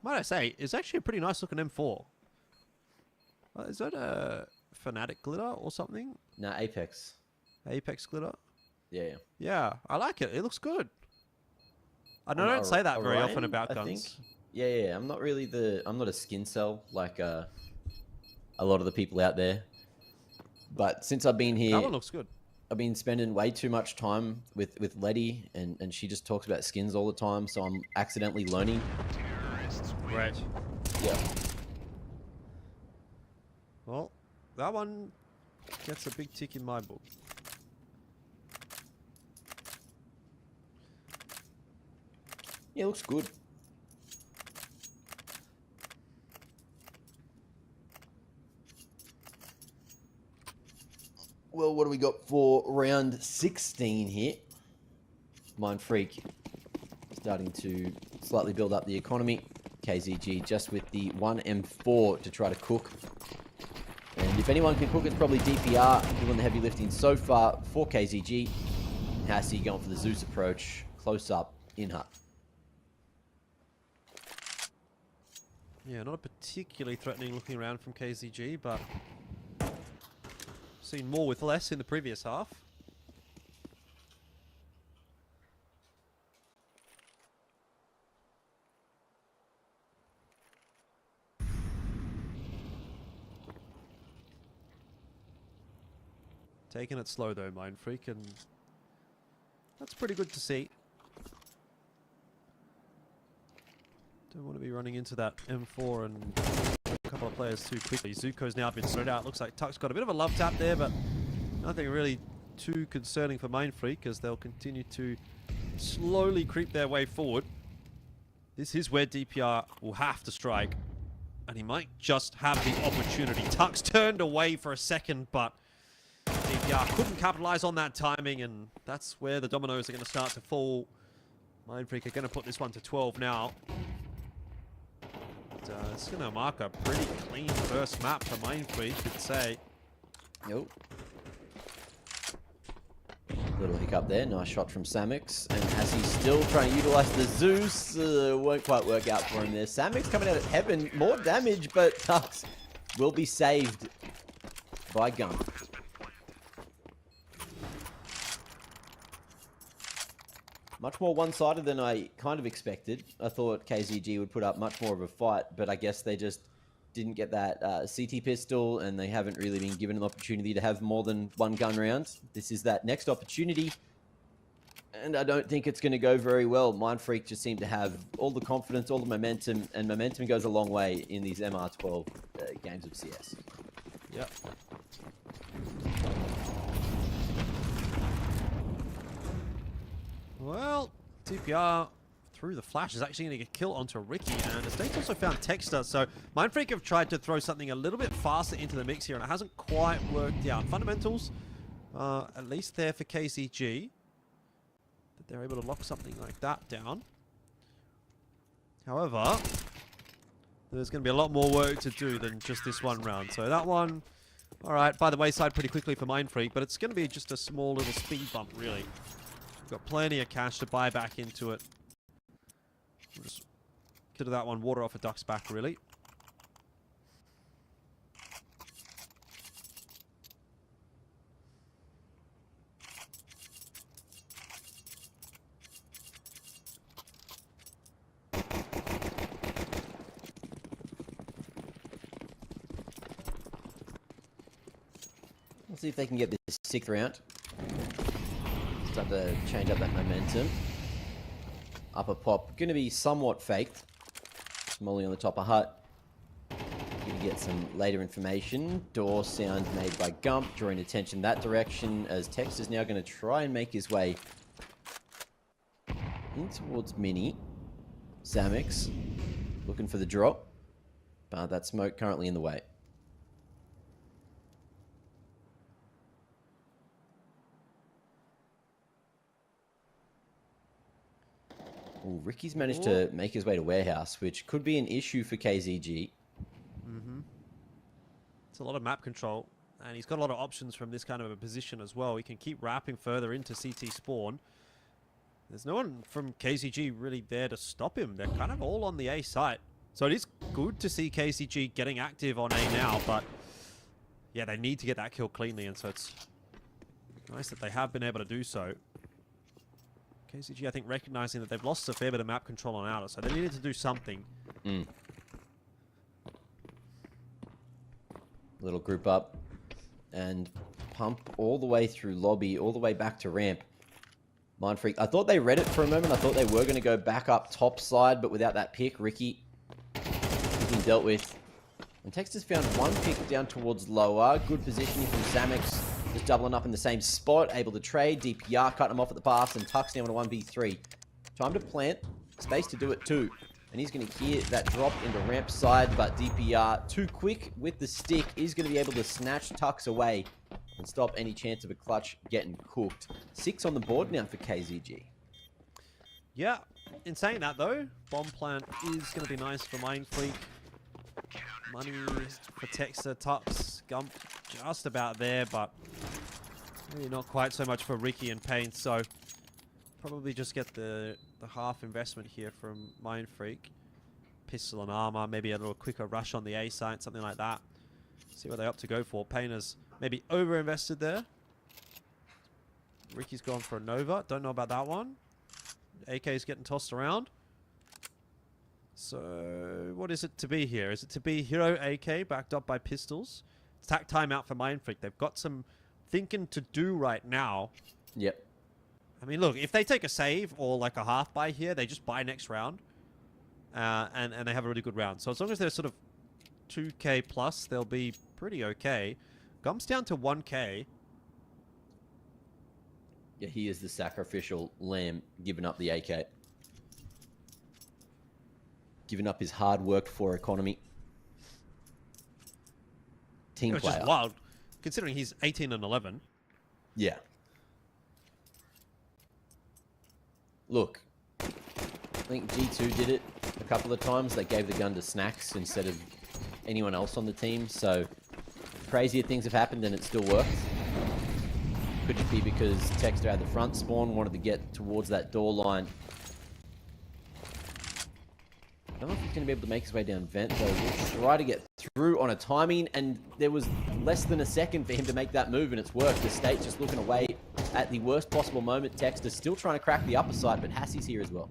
might I say, is actually a pretty nice looking M4. Is that a Fnatic glitter or something? No, Apex. Apex glitter? Yeah. Yeah, I like it. It looks good. I On don't say that very often Orion, about I guns. think. Yeah. I'm not a skin cell like a lot of the people out there. But since I've been here, That one looks good. I've been spending way too much time with Letty, and she just talks about skins all the time, so I'm accidentally learning. Terrorists win. Right. Yeah. Well, that one gets a big tick in my book. Yeah, looks good. Well, what do we got for round 16 here? Mindfreak starting to slightly build up the economy. KZG just with the 1M4 to try to cook. And if anyone can cook, it's probably DPR doing the heavy lifting so far for KZG. Hassie going for the Zeus approach, close up in hut. Yeah, not a particularly threatening looking round from KZG, but seen more with less in the previous half. Taking it slow though, Mindfreak, and that's pretty good to see. Don't want to be running into that M4 and a couple of players too quickly. Zuko's now been sorted out. Looks like Tuck's got a bit of a love tap there, but nothing really too concerning for Mindfreak as they'll continue to slowly creep their way forward. This is where DPR will have to strike, and he might just have the opportunity. Tuck's turned away for a second, but DPR couldn't capitalize on that timing, and that's where the dominoes are going to start to fall. Mindfreak are going to put this one to 12 now. It's going to mark a pretty clean first map for Mindfreak, you'd say. Nope. Little hiccup there. Nice shot from Samix. And as he's still trying to utilize the Zeus, won't quite work out for him there. Samix coming out of heaven. More damage, but Tux will be saved by Gun. Much more one-sided than I kind of expected. I thought KZG would put up much more of a fight, but I guess they just didn't get that CT pistol, and they haven't really been given an opportunity to have more than one gun round. This is that next opportunity, and I don't think it's going to go very well. Mindfreak just seem to have all the confidence, all the momentum, and momentum goes a long way in these MR12 games of CS. Yep. Well, DPR through the flash is actually going to get kill onto Ricky, and the State's also found Texter, so Mindfreak have tried to throw something a little bit faster into the mix here, and it hasn't quite worked out. Fundamentals, at least there for KZG, that they're able to lock something like that down. However, there's going to be a lot more work to do than just this one round, so that one, alright, by the wayside pretty quickly for Mindfreak, but it's going to be just a small little speed bump, really. Got plenty of cash to buy back into it. We'll just get to that one, water off a duck's back, really. Let's see if they can get this 6th round. Start to change up that momentum. Upper pop, going to be somewhat faked. Molly on the top of hut. Going to get some later information. Door sound made by Gump, drawing attention that direction as Tex is now going to try and make his way in towards Mini. Samix looking for the drop, but that smoke currently in the way. Ooh, Ricky's managed to make his way to warehouse, which could be an issue for KZG. It's a lot of map control, and he's got a lot of options from this kind of a position as well. He can keep wrapping further into CT spawn. There's no one from KZG really there to stop him. They're kind of all on the A site. So it is good to see KZG getting active on A now, but yeah, they need to get that kill cleanly, and so it's nice that they have been able to do so. KZG, I think, recognizing that they've lost a fair bit of map control on outer, so they needed to do something. Little group up and pump all the way through lobby, all the way back to ramp. Mindfreak, I thought they read it for a moment. I thought they were going to go back up top side, but without that pick, Ricky being dealt with. And Texas found one pick down towards lower. Good positioning from Samex, just doubling up in the same spot, able to trade. DPR cut him off at the pass and tucks down on a 1v3. Time to plant, space to do it too. And he's going to hear that drop into ramp side, but DPR, too quick with the stick, is going to be able to snatch tucks away and stop any chance of a clutch getting cooked. 6 on the board now for KZG. Yeah, in saying that though, bomb plant is going to be nice for Mindfreak. Money for Texter, Tux, Gump just about there, but maybe not quite so much for Ricky and Payne, so probably just get the half investment here from Mindfreak. Pistol and armor, maybe a little quicker rush on the A site, something like that. See what they opt to go for. Payne has maybe over-invested there. Ricky's gone for a Nova. Don't know about that one. AK's getting tossed around. So, what is it to be here? Is it to be Hero AK backed up by pistols? It's tack timeout for Mindfreak. They've got some thinking to do right now. Yep. I mean, look, if they take a save or like a half buy here, they just buy next round. And they have a really good round. So as long as they're sort of 2k plus, they'll be pretty okay. Gum's down to 1k. Yeah, he is the sacrificial lamb, giving up the AK. Giving up his hard worked for economy. Team It's player. just wild, considering he's 18 and 11. Yeah. Look, I think G2 did it a couple of times. They gave the gun to Snacks instead of anyone else on the team. So crazier things have happened and it still works. Could it be because Texter had the front spawn, wanted to get towards that door line? I don't know if he's going to be able to make his way down vent, though. We'll try to get through on a timing, and there was less than a second for him to make that move, and it's worked. The State's just looking away at the worst possible moment. Texter's still trying to crack the upper side, but Hassie's here as well.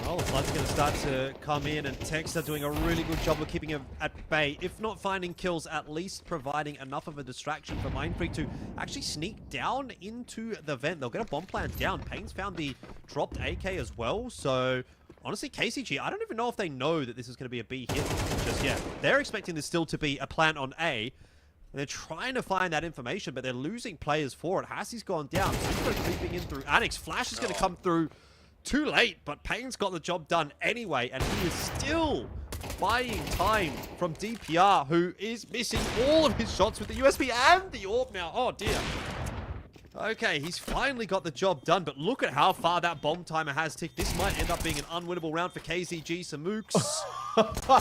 Well, the flood's going to start to come in, and Texter doing a really good job of keeping him at bay. If not finding kills, at least providing enough of a distraction for Mindfreak to actually sneak down into the vent. They'll get a bomb plant down. Payne's found the dropped AK as well, so honestly, KZG, I don't even know if they know that this is going to be a B hit just yet. They're expecting this still to be a plant on A. And they're trying to find that information, but they're losing players for it. Hassie's gone down. Super creeping in through Annex. Flash is going to come through too late, but Payne's got the job done anyway, and he is still buying time from DPR, who is missing all of his shots with the USB and the AWP now. Oh, dear. Okay, he's finally got the job done, but look at how far that bomb timer has ticked. This might end up being an unwinnable round for KZG. Some mooks.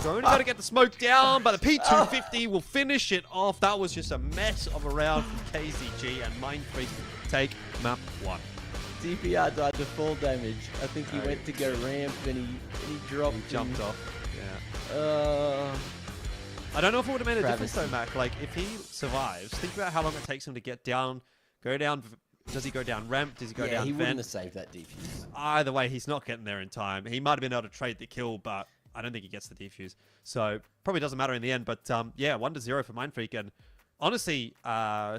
Only got to get the smoke down, but the P250 will finish it off. That was just a mess of a round from KZG, and Mindfreak take map 1. DPR died to full damage. I think he went to go ramp and he dropped. He jumped off. Yeah. I don't know if it would have made a difference though, Mac. Like, if he survives, think about how long it takes him to get down. Go down. Does he go down ramp? Does he go down vent? Yeah, he wouldn't have saved that defuse. Either way, he's not getting there in time. He might have been able to trade the kill, but I don't think he gets the defuse. So probably doesn't matter in the end. But yeah, 1-0 for Mindfreak, and honestly,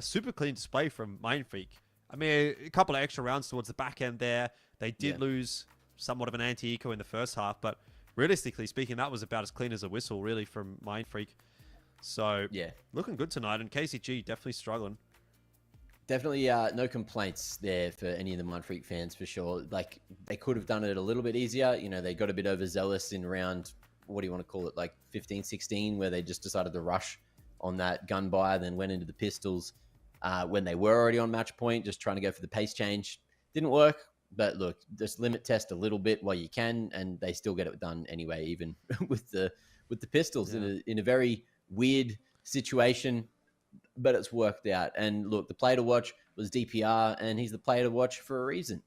super clean display from Mindfreak. I mean, a couple of extra rounds towards the back end there. They did lose somewhat of an anti-eco in the first half, but realistically speaking, that was about as clean as a whistle, really, from Mindfreak. So yeah, looking good tonight, and KZG definitely struggling. Definitely no complaints there for any of the Mindfreak fans, for sure. Like, they could have done it a little bit easier. You know, they got a bit overzealous in round, what do you want to call it, like 15, 16, where they just decided to rush on that gun buy, then went into the pistols when they were already on match point, just trying to go for the pace change. Didn't work, but look, just limit test a little bit while you can, and they still get it done anyway, even with the pistols in a very weird situation. But it's worked out. And look, the player to watch was DPR, and he's the player to watch for a reason.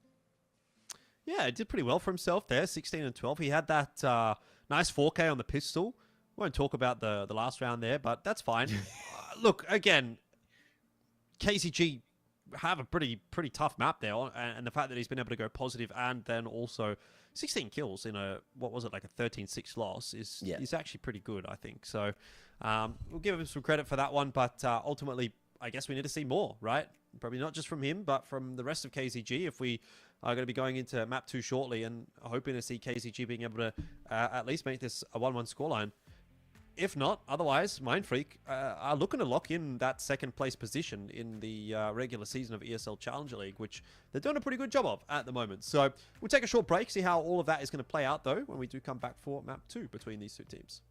Yeah, he did pretty well for himself there, 16 and 12. He had that nice 4K on the pistol. Won't talk about the last round there, but that's fine. Look, again, KZG have a pretty tough map there, and the fact that he's been able to go positive and then also 16 kills in a, what was it, like a 13-6 loss is actually pretty good, I think. So we'll give him some credit for that one, but ultimately I guess we need to see more, right? Probably not just from him, but from the rest of KZG if we are going to be going into map 2 shortly, and hoping to see KZG being able to at least make this a 1-1 scoreline. If not, otherwise, Mindfreak are looking to lock in that second place position in the regular season of ESL Challenger League, which they're doing a pretty good job of at the moment. So we'll take a short break, see how all of that is going to play out, though, when we do come back for map 2 between these two teams.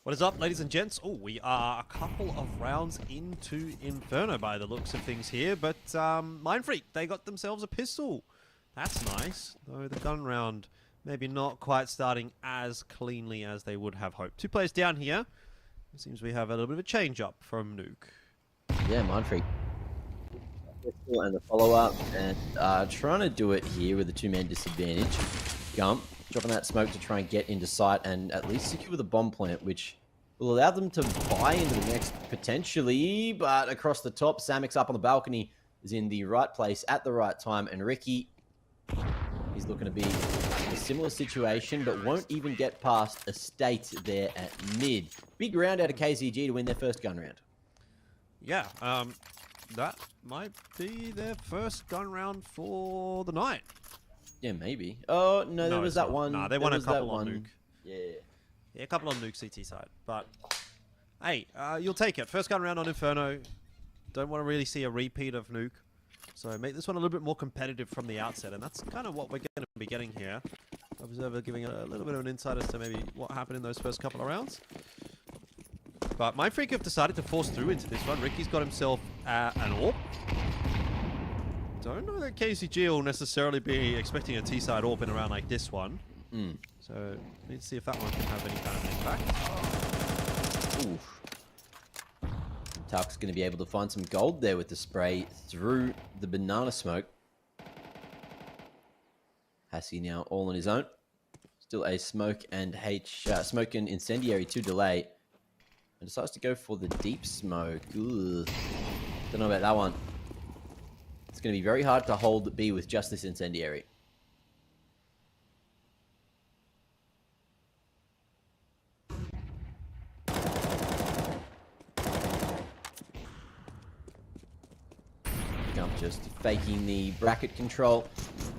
What is up, ladies and gents? Oh, we are a couple of rounds into Inferno by the looks of things here, but Mindfreak, they got themselves a pistol. That's nice, though the gun round maybe not quite starting as cleanly as they would have hoped. 2 players down here. It seems we have a little bit of a change up from Nuke. Yeah, Mindfreak. Pistol and the follow-up, and trying to do it here with a 2-man disadvantage. Gump, dropping that smoke to try and get into sight and at least secure the bomb plant, which will allow them to buy into the next potentially, but across the top, Samik's up on the balcony, is in the right place at the right time, and Ricky, he's looking to be in a similar situation, but won't even get past Estate there at mid. Big round out of KZG to win their first gun round. Yeah, that might be their first gun round for the night. Yeah, maybe. Oh, no, there was that one. Nah, they won a couple on Nuke. Yeah. Yeah, a couple on Nuke CT side. But, hey, you'll take it. First gun round on Inferno. Don't want to really see a repeat of Nuke. So make this one a little bit more competitive from the outset. And that's kind of what we're going to be getting here. Observer giving a little bit of an insight as to maybe what happened in those first couple of rounds. But Mindfreak have decided to force through into this one. Ricky's got himself an AWP. Don't know that KZG will necessarily be expecting a T-side AWP in a round like this one. So, need to see if that one can have any kind of impact. Oof. Tuck's going to be able to find some gold there with the spray through the banana smoke. Hassie now all on his own. Still a smoke and smoke and incendiary to delay. And decides to go for the deep smoke. Ooh. Don't know about that one. It's going to be very hard to hold B with just this incendiary. Gump just faking the bracket control.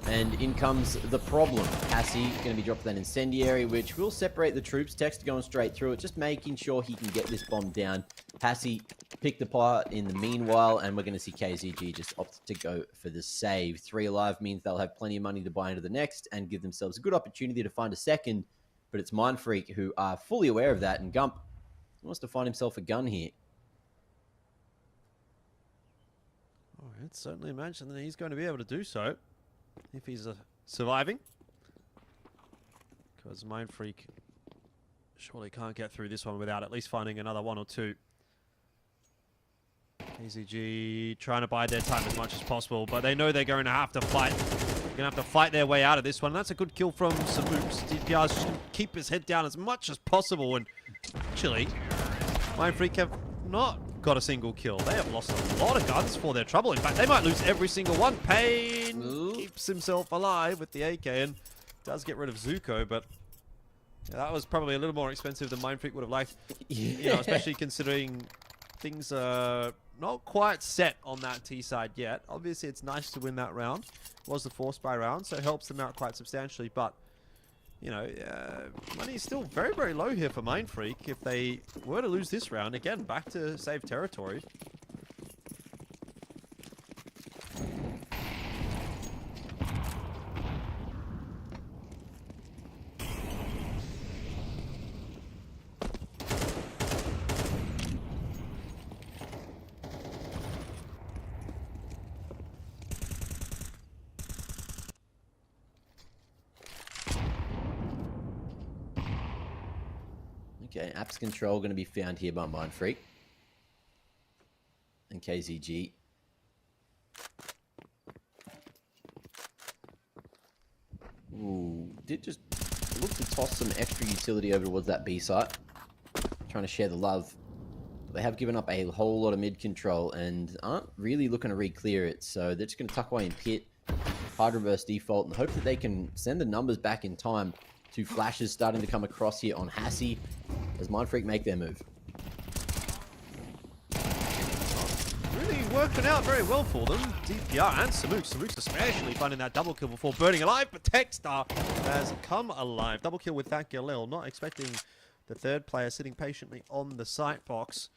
And in comes the problem. Hassie going to be dropping that incendiary, which will separate the troops. Text going straight through it, just making sure he can get this bomb down. Hassie picked apart in the meanwhile, and we're going to see KZG just opt to go for the save. 3 alive means they'll have plenty of money to buy into the next and give themselves a good opportunity to find a second. But it's Mindfreak who are fully aware of that, and Gump wants to find himself a gun here. Oh, I'd certainly imagine that he's going to be able to do so if he's surviving. Because Mindfreak surely can't get through this one without at least finding another 1 or 2. KZG trying to bide their time as much as possible, but they know they're going to have to fight. They're going to have to fight their way out of this one. That's a good kill from Samooks. DPR's just going to keep his head down as much as possible, and actually, Mindfreak have not got a single kill. They have lost a lot of guns for their trouble. In fact, they might lose every single one. Payne keeps himself alive with the AK and does get rid of Zuko, but yeah, that was probably a little more expensive than Mindfreak would have liked. Yeah. You know, especially considering things are not quite set on that T side yet. Obviously, it's nice to win that round. It was the force buy round, so it helps them out quite substantially, but you know, money is still very, very low here for Mindfreak. If they were to lose this round, again, back to save territory. Okay, apps control going to be found here by Mindfreak and KZG. Ooh, did just look to toss some extra utility over towards that B site, trying to share the love. They have given up a whole lot of mid control and aren't really looking to re-clear it, so they're just going to tuck away in pit, hard reverse default, and hope that they can send the numbers back in time. Two flashes starting to come across here on Hassie as Mindfreak make their move. Really working out very well for them. DPR and Samuk. Samuk's especially finding that double kill before burning alive, but Techstar has come alive. Double kill with that Galil. Not expecting the third player sitting patiently on the sight box.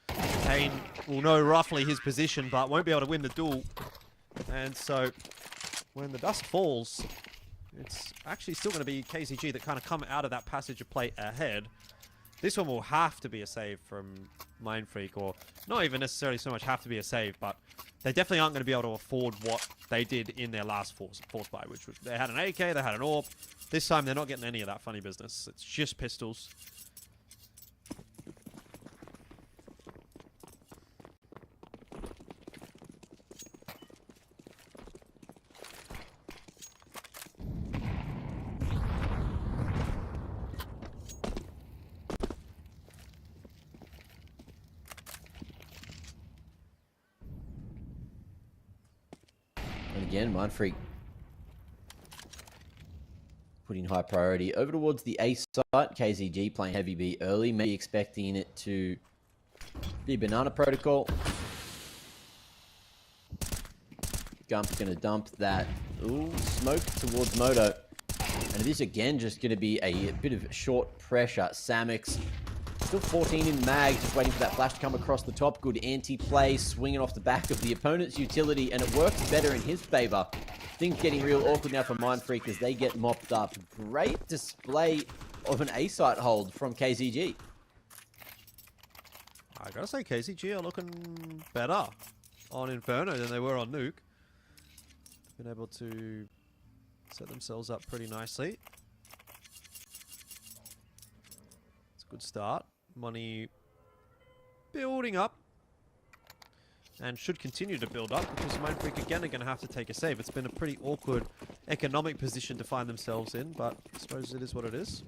Payne will know roughly his position, but won't be able to win the duel. And so, when the dust falls, it's actually still going to be KZG that kind of come out of that passage of play ahead. This one will have to be a save from Mindfreak, or not even necessarily so much have to be a save, but they definitely aren't going to be able to afford what they did in their last force buy, which was they had an AK, they had an AWP. This time they're not getting any of that funny business. It's just pistols. And again, Mindfreak putting high priority over towards the A site. KZG playing heavy B early, maybe expecting it to be banana protocol. Gump's going to dump that smoke towards Moto. And it is again just going to be a bit of short pressure. Samix still 14 in mag, just waiting for that flash to come across the top. Good anti-play, swinging off the back of the opponent's utility, and it works better in his favor. Things getting real awkward now for Mindfreak as they get mopped up. Great display of an A-site hold from KZG. I gotta say, KZG are looking better on Inferno than they were on Nuke. Been able to set themselves up pretty nicely. It's a good start. Money building up. And should continue to build up because Mindfreak again are going to have to take a save. It's been a pretty awkward economic position to find themselves in, but I suppose it is what it is.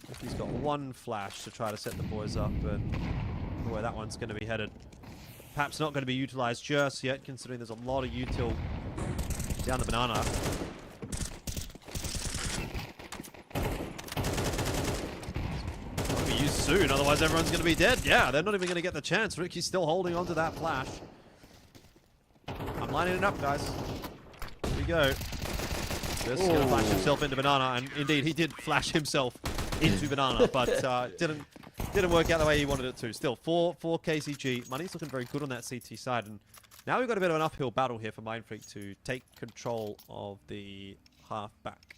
If he's got one flash to try to set the boys up, and where that one's going to be headed. Perhaps not going to be utilized just yet, considering there's a lot of util down the banana. Be used soon, otherwise everyone's going to be dead. Yeah, they're not even going to get the chance. Ricky's still holding on to that flash. I'm lining it up, guys. Here we go. Just going to flash himself into banana, and indeed he did flash himself into banana, but didn't work out the way he wanted it to. Still, for KZG, money's looking very good on that CT side, and now we've got a bit of an uphill battle here for Mindfreak to take control of the half back.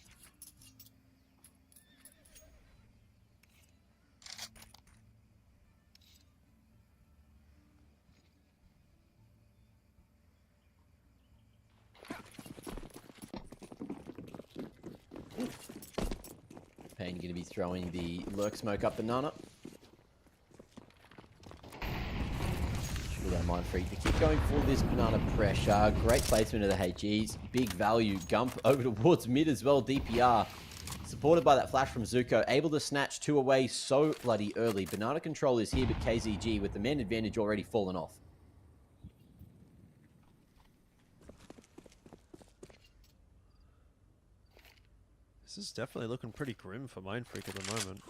Payne going to be throwing the lurk smoke up banana. Should allow Mindfreak to keep going for this banana pressure. Great placement of the HGs. Big value. Gump over towards mid as well. DPR supported by that flash from Zuko, able to snatch 2 away so bloody early. Banana control is here, but KZG with the man advantage already fallen off. This is definitely looking pretty grim for Mindfreak at the moment.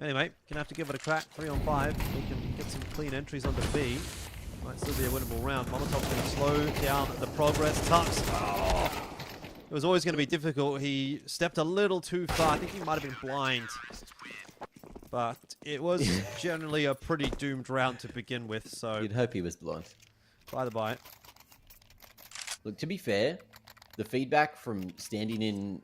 Anyway, gonna have to give it a crack. 3 on 5. We can get some clean entries onto B. Might still be a winnable round. Molotov's gonna slow down the progress. Tux. Oh! It was always gonna be difficult. He stepped a little too far. I think he might have been blind. But it was generally a pretty doomed round to begin with, so... You'd hope he was blind. By the by. Look, to be fair, the feedback from standing in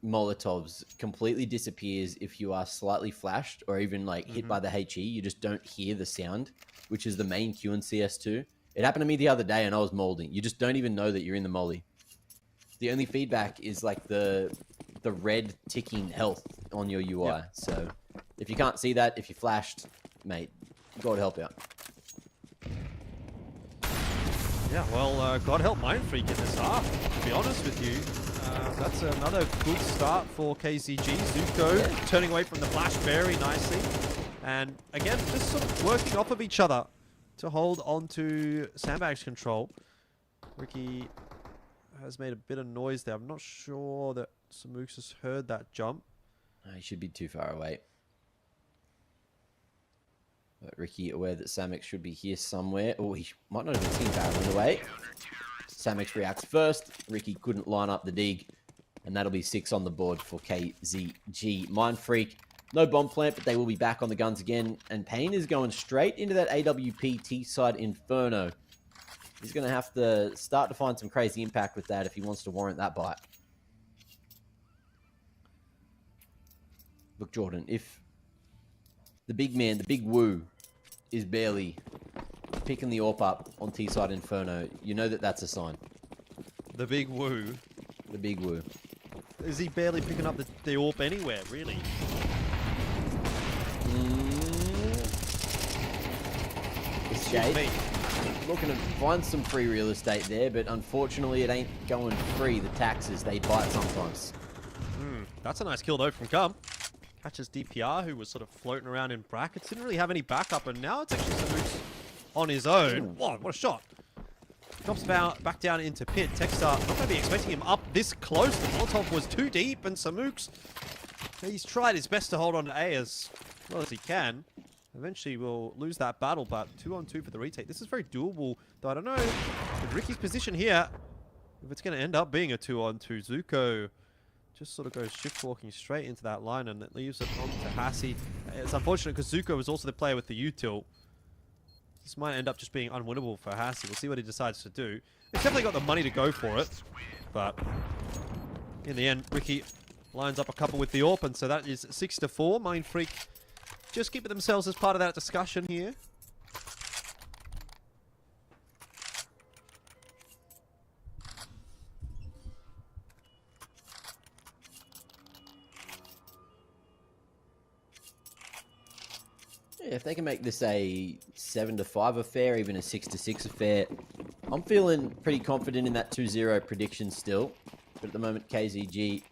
Molotovs completely disappears if you are slightly flashed or even like hit by the HE. You just don't hear the sound, which is the main Q in CS2. It happened to me the other day and I was molding. You just don't even know that you're in the molly. The only feedback is like the red ticking health on your UI. Yep. So if you can't see that, if you flashed, mate, God help out. Yeah, well, God help Mindfreak in this half, to be honest with you. That's another good start for KZG. Zuko turning away from the flash very nicely. And again, just sort of working off of each other to hold on to Sandbag's control. Ricky has made a bit of noise there. I'm not sure that Samooks has heard that jump. He should be too far away. But Ricky aware that Samix should be here somewhere. Oh, he might not have been seen barreling away. Samix reacts first. Ricky couldn't line up the dig. And that'll be 6 on the board for KZG. Mindfreak, no bomb plant, but they will be back on the guns again. And Payne is going straight into that AWP T-side Inferno. He's going to have to start to find some crazy impact with that if he wants to warrant that bite. Look, Jordan, if the big man, the big woo, is barely picking the AWP up on T-side Inferno, you know that that's a sign. The big woo. The big woo. Is he barely picking up the AWP anywhere, really? It's Jade looking to find some free real estate there, but unfortunately it ain't going free. The taxes, they bite sometimes. That's a nice kill, though, from Gum. Catches DPR, who was sort of floating around in brackets. Didn't really have any backup, and now it's actually Samooks on his own. Whoa, what a shot. Drops back down into pit. Techstar not going to be expecting him up this close. The Molotov was too deep, and Samooks, he's tried his best to hold on to A as well as he can. Eventually, we'll lose that battle, but 2 on 2 for the retake. This is very doable, though I don't know with Ricky's position here, if it's going to end up being a 2 on 2. Zuko just sort of goes shift walking straight into that line, and it leaves it on to Hassie. It's unfortunate because Zuko was also the player with the U-tilt. This might end up just being unwinnable for Hassie. We'll see what he decides to do. He's definitely got the money to go for it, but in the end, Ricky lines up a couple with the AWP, and so that is 6-4. Mindfreak just keeping themselves as part of that discussion here. If they can make this a 7-5 affair, even a 6-6 affair, I'm feeling pretty confident in that 2-0 prediction still. But at the moment, KZG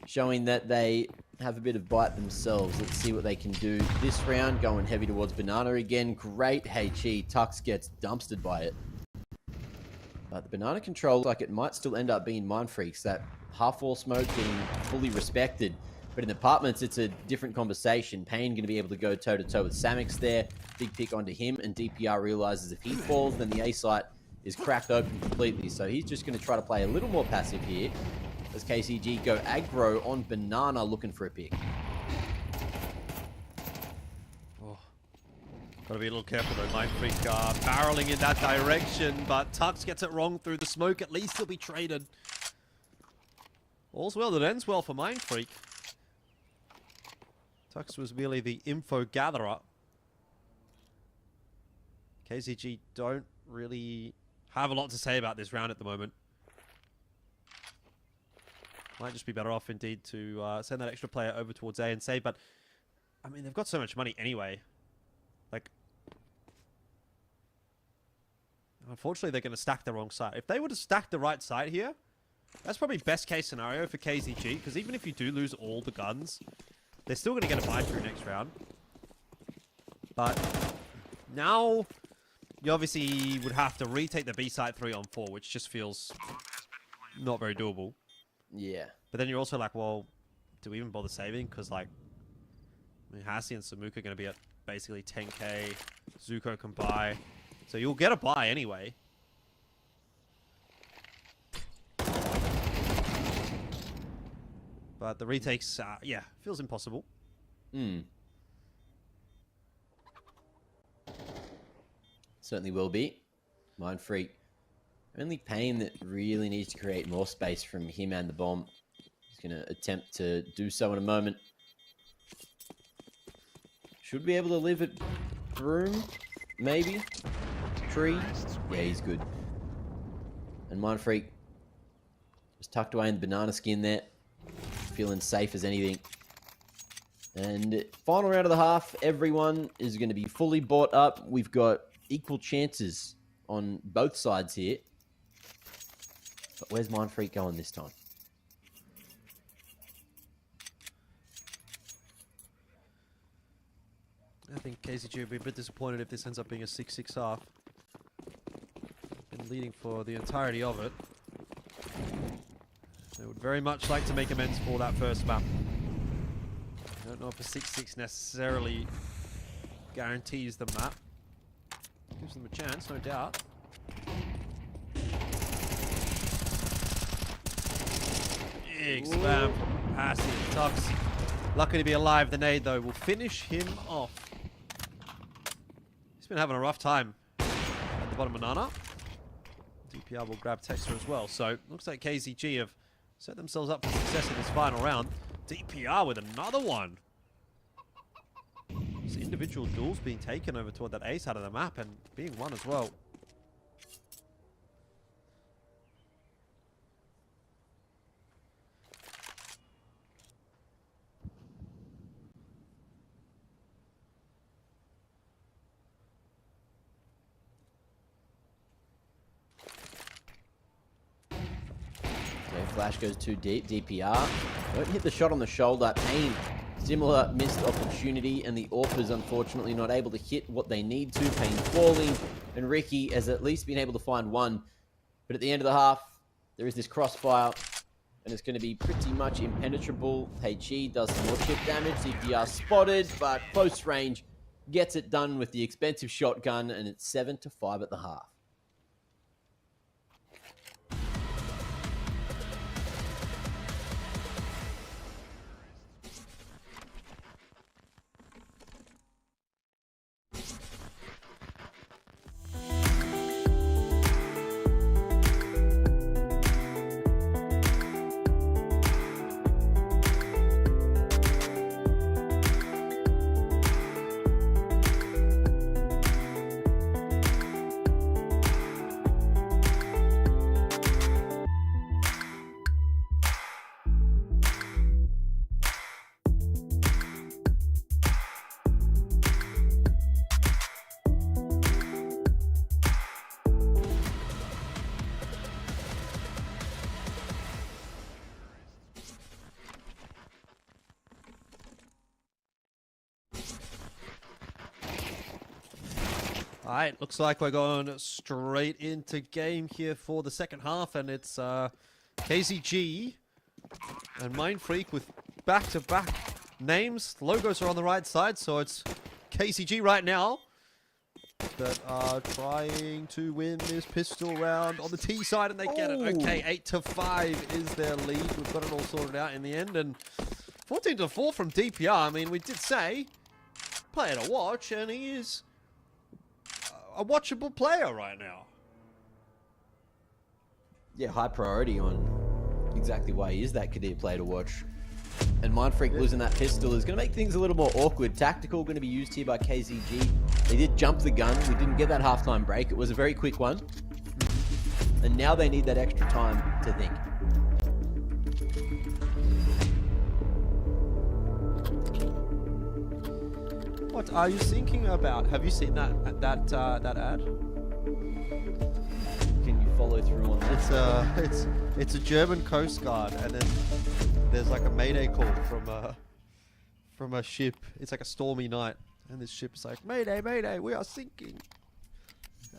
showing that they have a bit of bite themselves. Let's see what they can do this round. Going heavy towards Banana again. Great HE. Tux gets dumpstered by it. But the Banana control looks like it might still end up being Mindfreaks. That half-wall smoke being fully respected. But in apartments, it's a different conversation. Payne going to be able to go toe-to-toe with Samix there. Big pick onto him, and DPR realizes if he falls, then the A site is cracked open completely. So he's just going to try to play a little more passive here as KCG go aggro on Banana looking for a pick. Oh. Gotta be a little careful though. Mindfreak barreling in that direction, but Tux gets it wrong through the smoke. At least he'll be traded. All's well that ends well for Mindfreak. Tux was merely the info gatherer. KZG don't really have a lot to say about this round at the moment. Might just be better off indeed to send that extra player over towards A and save, but I mean, they've got so much money anyway. Like, unfortunately, they're going to stack the wrong side. If they would have stacked the right side here, That's probably best case scenario for KZG, because even if you do lose all the guns, they're still going to get a buy through next round. But now you obviously would have to retake the B site 3-on-4, which just feels not very doable. Yeah. But then you're also like, well, do we even bother saving? Because, like, I mean, Hasi and Samuka are going to be at basically 10k. Zuko can buy. So you'll get a buy anyway. But the retakes, yeah, feels impossible. Certainly will be. Mindfreak. Only Pain that really needs to create more space from him and the bomb. He's going to attempt to do so in a moment. Should be able to live at Broom, maybe. Tree. Yeah, he's good. And Mindfreak just tucked away in the banana skin there. Feeling safe as anything. And final round of the half, everyone is going to be fully bought up. We've got equal chances on both sides here. But where's Mindfreak going this time? I think KZG would be a bit disappointed if this ends up being a 6-6 half. Been leading for the entirety of it. They would very much like to make amends for that first map. I don't know if a 6-6 necessarily guarantees the map. Gives them a chance, no doubt. Big spam from Hasi. Tux, lucky to be alive. The nade, though, will finish him off. He's been having a rough time at the bottom of Nana. DPR will grab Texter as well. So, looks like KZG have set themselves up for success in this final round. DPR with another one. There's individual duels being taken over toward that A side of the map and being won as well. Flash goes too deep. DPR don't hit the shot on the shoulder. Pain, similar missed opportunity, and the AWPers unfortunately not able to hit what they need to. Pain falling, and Ricky has at least been able to find one. But at the end of the half, there is this crossfire, and it's going to be pretty much impenetrable. Heichi does some more chip damage. DPR spotted, but close range gets it done with the expensive shotgun, and it's 7-5 at the half. Alright, looks like we're going straight into game here for the second half, and it's KZG and Mindfreak with back-to-back names. Logos are on the right side, so it's KZG right now that are trying to win this pistol round on the T side, and they get it. Okay, 8-5 is their lead. We've got it all sorted out in the end, and 14-4 from DPR. I mean, we did say player to watch, and he is a watchable player right now. Yeah, high priority on exactly why he is that Kadir player to watch. And Mindfreak losing that pistol is going to make things a little more awkward. Tactical going to be used here by KZG. They did jump the gun. We didn't get that halftime break. It was a very quick one. And now they need that extra time to think. What are you thinking about? Have you seen that ad? Can you follow follow through on that. It's a German Coast Guard, and then there's like a mayday call from a ship. It's like a stormy night, and this ship's like, "Mayday, mayday, we are sinking."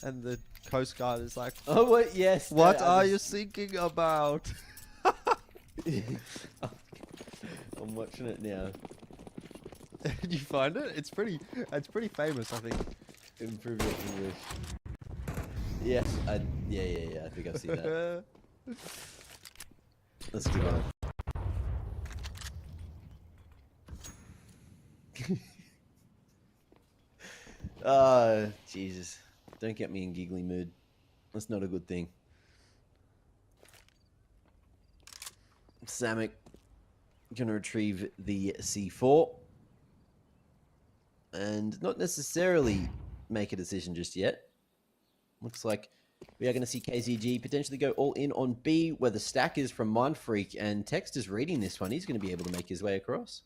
And the Coast Guard is like, Oh, wait, yes. "What are you thinking about?" I'm watching it now. Did you find it? It's pretty famous, I think. Improve your English. Yes, yeah. I think I've seen that. That's a good one. Jesus. Don't get me in giggly mood. That's not a good thing. Samek gonna retrieve the C4 and not necessarily make a decision just yet. Looks like we are going to see KZG potentially go all in on B, where the stack is from Mindfreak, and Text is reading this one. He's going to be able to make his way across.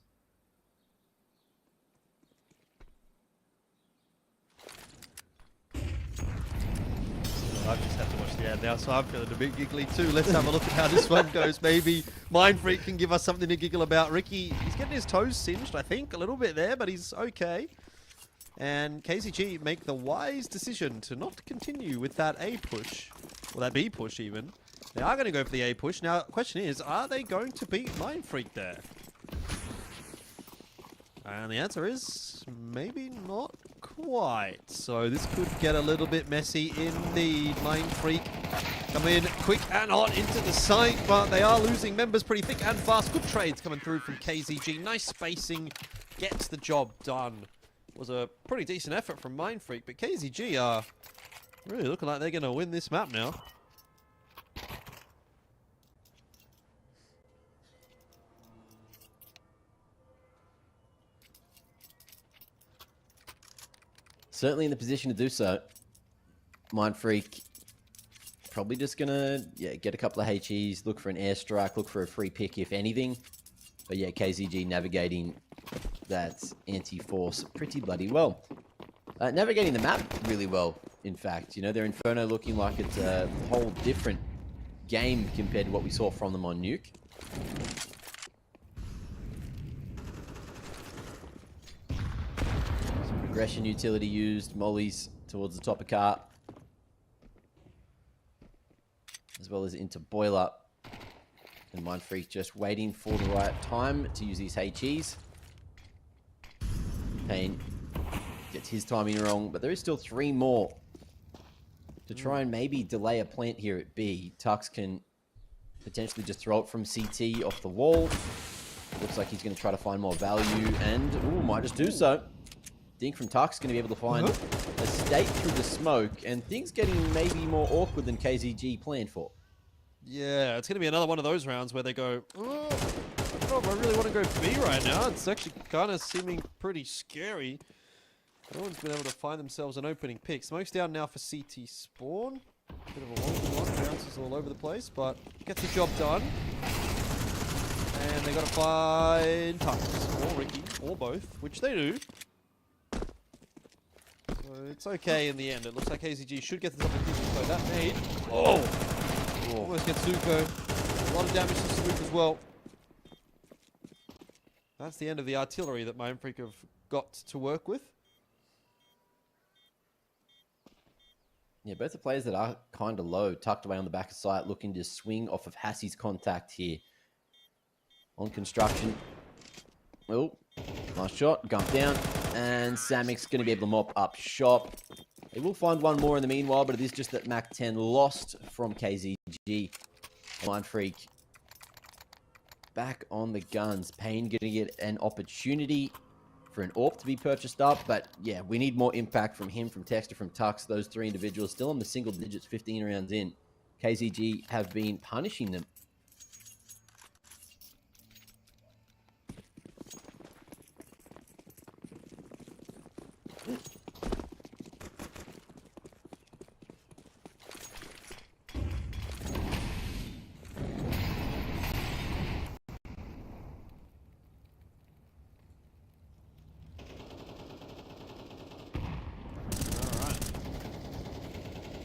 I've just had to watch the ad now, so I'm feeling a bit giggly too. Let's have a look at how this one goes. Maybe Mindfreak can give us something to giggle about. Ricky, he's getting his toes singed, I think, a little bit there, but he's okay. And KZG make the wise decision to not continue with that A push, or that B push even. They are going to go for the A push. Now, the question is, are they going to beat Mindfreak there? And the answer is maybe not quite. So this could get a little bit messy indeed. Mindfreak come in quick and hot into the site, but they are losing members pretty thick and fast. Good trades coming through from KZG. Nice spacing, gets the job done. Was a pretty decent effort from Mindfreak, but KZG are really looking like they're going to win this map now. Certainly in the position to do so. Mindfreak probably just going to get a couple of HEs, look for an airstrike, look for a free pick if anything. But yeah, KZG navigating that anti-force pretty bloody well. Navigating the map really well, in fact. You know, their Inferno looking like it's a whole different game compared to what we saw from them on Nuke. Some progression utility used, mollies towards the top of cart. As well as into boiler. And Mindfreak just waiting for the right time to use these HEs. Payne gets his timing wrong, but there is still 3 more to try and maybe delay a plant here at B. Tux can potentially just throw it from CT off the wall. Looks like he's going to try to find more value and, ooh, might just do so. Dink from Tux going to be able to find a stake through the smoke, and things getting maybe more awkward than KZG planned for. Yeah, it's going to be another one of those rounds where they go, oh, I don't know if I really want to go B right now. It's actually kind of seeming pretty scary. No one's been able to find themselves an opening pick. Smoke's down now for CT spawn. Bit of a wonky one, bounces all over the place, but gets the job done. And they got to find Tux or Ricky, or both, which they do. So it's okay in the end. It looks like KZG should get this up in so that nade. Oh! Almost gets Zuko. A lot of damage to Swoop as well. That's the end of the artillery that Mindfreak have got to work with. Yeah, both the players that are kind of low, tucked away on the back of site, looking to swing off of Hassie's contact here. On construction. Oh, nice shot. Gump down. And Samek's going to be able to mop up shop. They will find one more in the meanwhile, but it is just that Mac 10 lost from KZG. Mindfreak back on the guns. Payne going to get an opportunity for an AWP to be purchased up, but yeah, we need more impact from him, from Texter, from Tux. Those 3 individuals still in the single digits, 15 rounds in. KZG have been punishing them.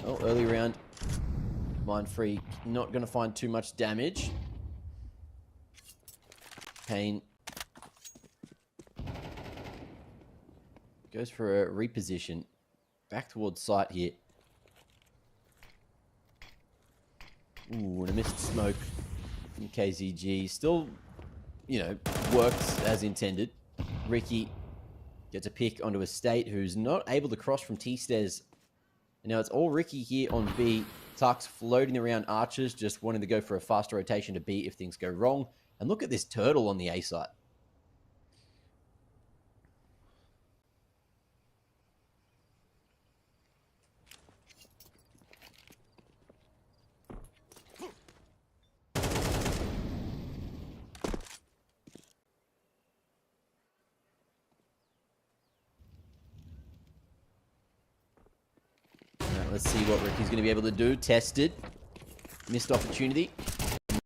Oh, early round. Mindfreak not going to find too much damage. Payne goes for a reposition. Back towards site here. Ooh, and a missed smoke from KZG. Still, you know, works as intended. Ricky gets a pick onto a State who's not able to cross from T-stairs. And now it's all Ricky here on B. Tuck's floating around archers, just wanting to go for a faster rotation to B if things go wrong. And look at this turtle on the A site. Let's see what Ricky's going to be able to do. Tested. Missed opportunity.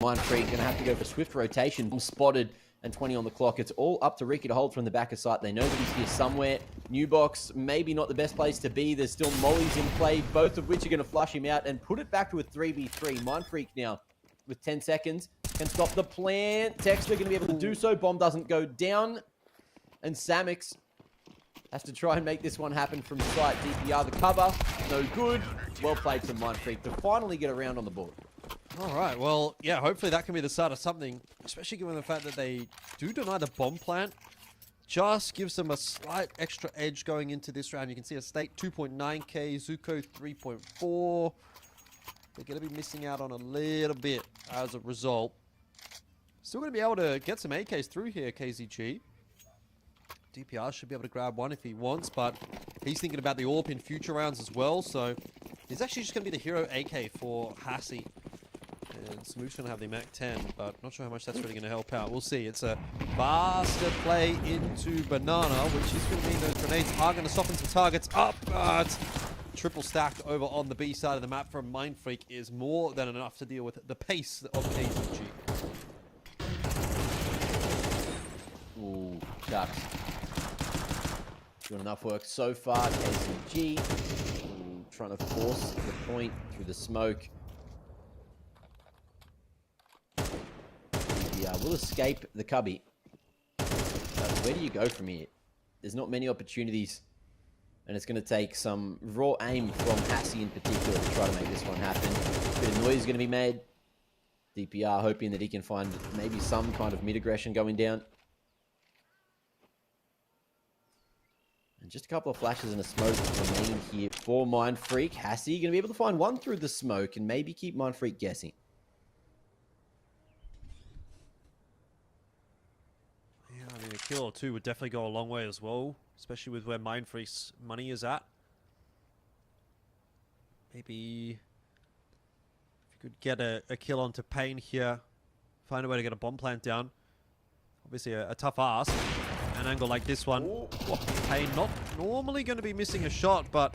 Mindfreak going to have to go for swift rotation. Spotted and 20 on the clock. It's all up to Ricky to hold from the back of sight. They know that he's here somewhere. New box, maybe not the best place to be. There's still mollies in play, both of which are going to flush him out and put it back to a 3v3. Mindfreak now with 10 seconds can stop the plant. Texter going to be able to do so. Bomb doesn't go down. And Samix has to try and make this one happen from sight. DPR the cover. No good. Well played from Mindfreak to finally get around on the board. All right. Well, yeah, hopefully that can be the start of something, especially given the fact that they do deny the bomb plant. Just gives them a slight extra edge going into this round. You can see a State 2.9k, Zuko 3.4. They're going to be missing out on a little bit as a result. Still going to be able to get some AKs through here, KZG. DPR should be able to grab one if he wants, but he's thinking about the AWP in future rounds as well, so he's actually just going to be the hero AK for Hassie. And Smooth's going to have the Mac 10, but not sure how much that's really going to help out. We'll see. It's a faster play into Banana, which is going to mean those grenades are going to soften some targets up, but triple stacked over on the B side of the map from Mindfreak is more than enough to deal with the pace of KZG. Ooh, shucks. Doing enough work so far. KZG trying to force the point through the smoke. Yeah, we'll escape the cubby. But where do you go from here? There's not many opportunities, and it's going to take some raw aim from Hassie in particular to try to make this one happen. A bit of noise is going to be made. DPR hoping that he can find maybe some kind of mid-aggression going down. And just a couple of flashes and a smoke remaining here for Mindfreak. Hassie going to be able to find one through the smoke and maybe keep Mindfreak guessing. Yeah, I mean, a kill or two would definitely go a long way as well, especially with where Mindfreak's money is at. Maybe if you could get a kill onto Payne here, find a way to get a bomb plant down. Obviously a tough ask. An angle like this one. Oh, Payne not normally going to be missing a shot, but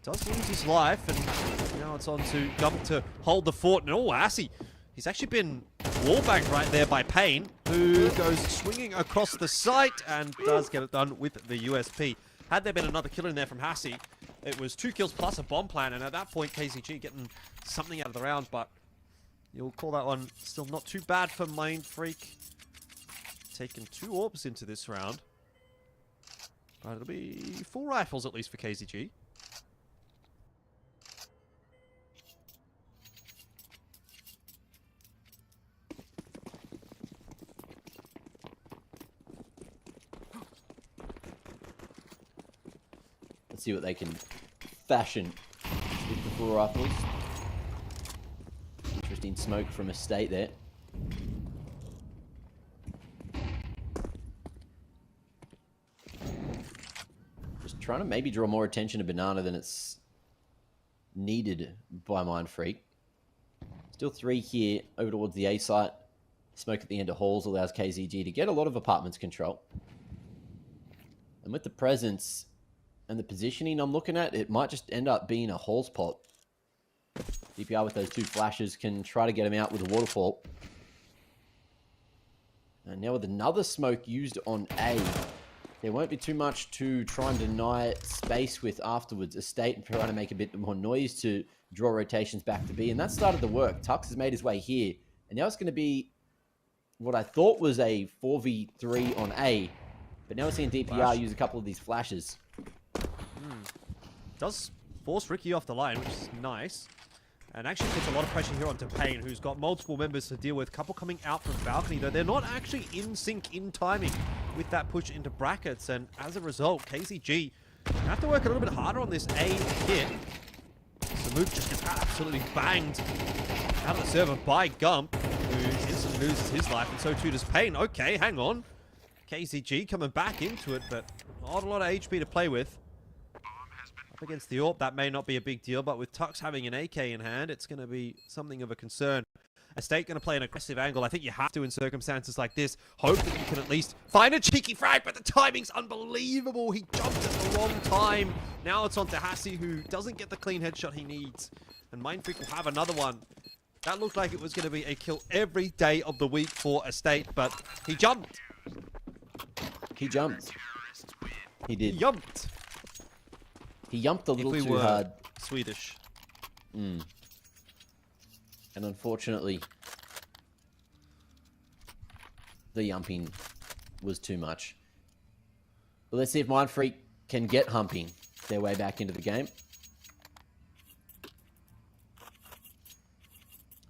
does lose his life, and now it's on to Gump to hold the fort. And oh, Hassie, he's actually been wallbanged right there by Payne, who goes swinging across the site and does get it done with the USP. Had there been another kill in there from Hassie, it was 2 kills plus a bomb plant, and at that point KZG getting something out of the round, but you'll call that one still not too bad for Mindfreak. Taken 2 orbs into this round. But it'll be full rifles at least for KZG. Let's see what they can fashion with the full rifles. Interesting smoke from a State there. Trying to maybe draw more attention to Banana than it's needed by Mindfreak. Still 3 here over towards the A site. Smoke at the end of halls allows KZG to get a lot of apartments control. And with the presence and the positioning I'm looking at, it might just end up being a halls pot. DPR with those 2 flashes can try to get him out with a waterfall. And now with another smoke used on A, there won't be too much to try and deny space with afterwards. A State and trying to make a bit more noise to draw rotations back to B, and that started to work. Tux has made his way here, and now it's going to be what I thought was a 4v3 on A, but now we're seeing DPR use a couple of these flashes. Does force Ricky off the line, which is nice. And actually puts a lot of pressure here onto Payne, who's got multiple members to deal with. Couple coming out from balcony, though they're not actually in sync in timing with that push into brackets. And as a result, KZG have to work a little bit harder on this A hit. Samuk just gets absolutely banged out of the server by Gump, who instantly loses his life, and so too does Payne. Okay, hang on. KZG coming back into it, but not a lot of HP to play with. Up against the AWP, that may not be a big deal, but with Tux having an AK in hand, it's going to be something of a concern. Estate going to play an aggressive angle. I think you have to in circumstances like this. Hope that you can at least find a cheeky frag, but the timing's unbelievable. He jumped at the wrong time. Now it's on to Hassi, who doesn't get the clean headshot he needs. And Mindfreak will have another one. That looked like it was going to be a kill every day of the week for Estate, but he jumped. He jumped. He did. He jumped. He jumped a little too hard. Swedish. And unfortunately, the jumping was too much. But let's see if Mindfreak can get humping their way back into the game.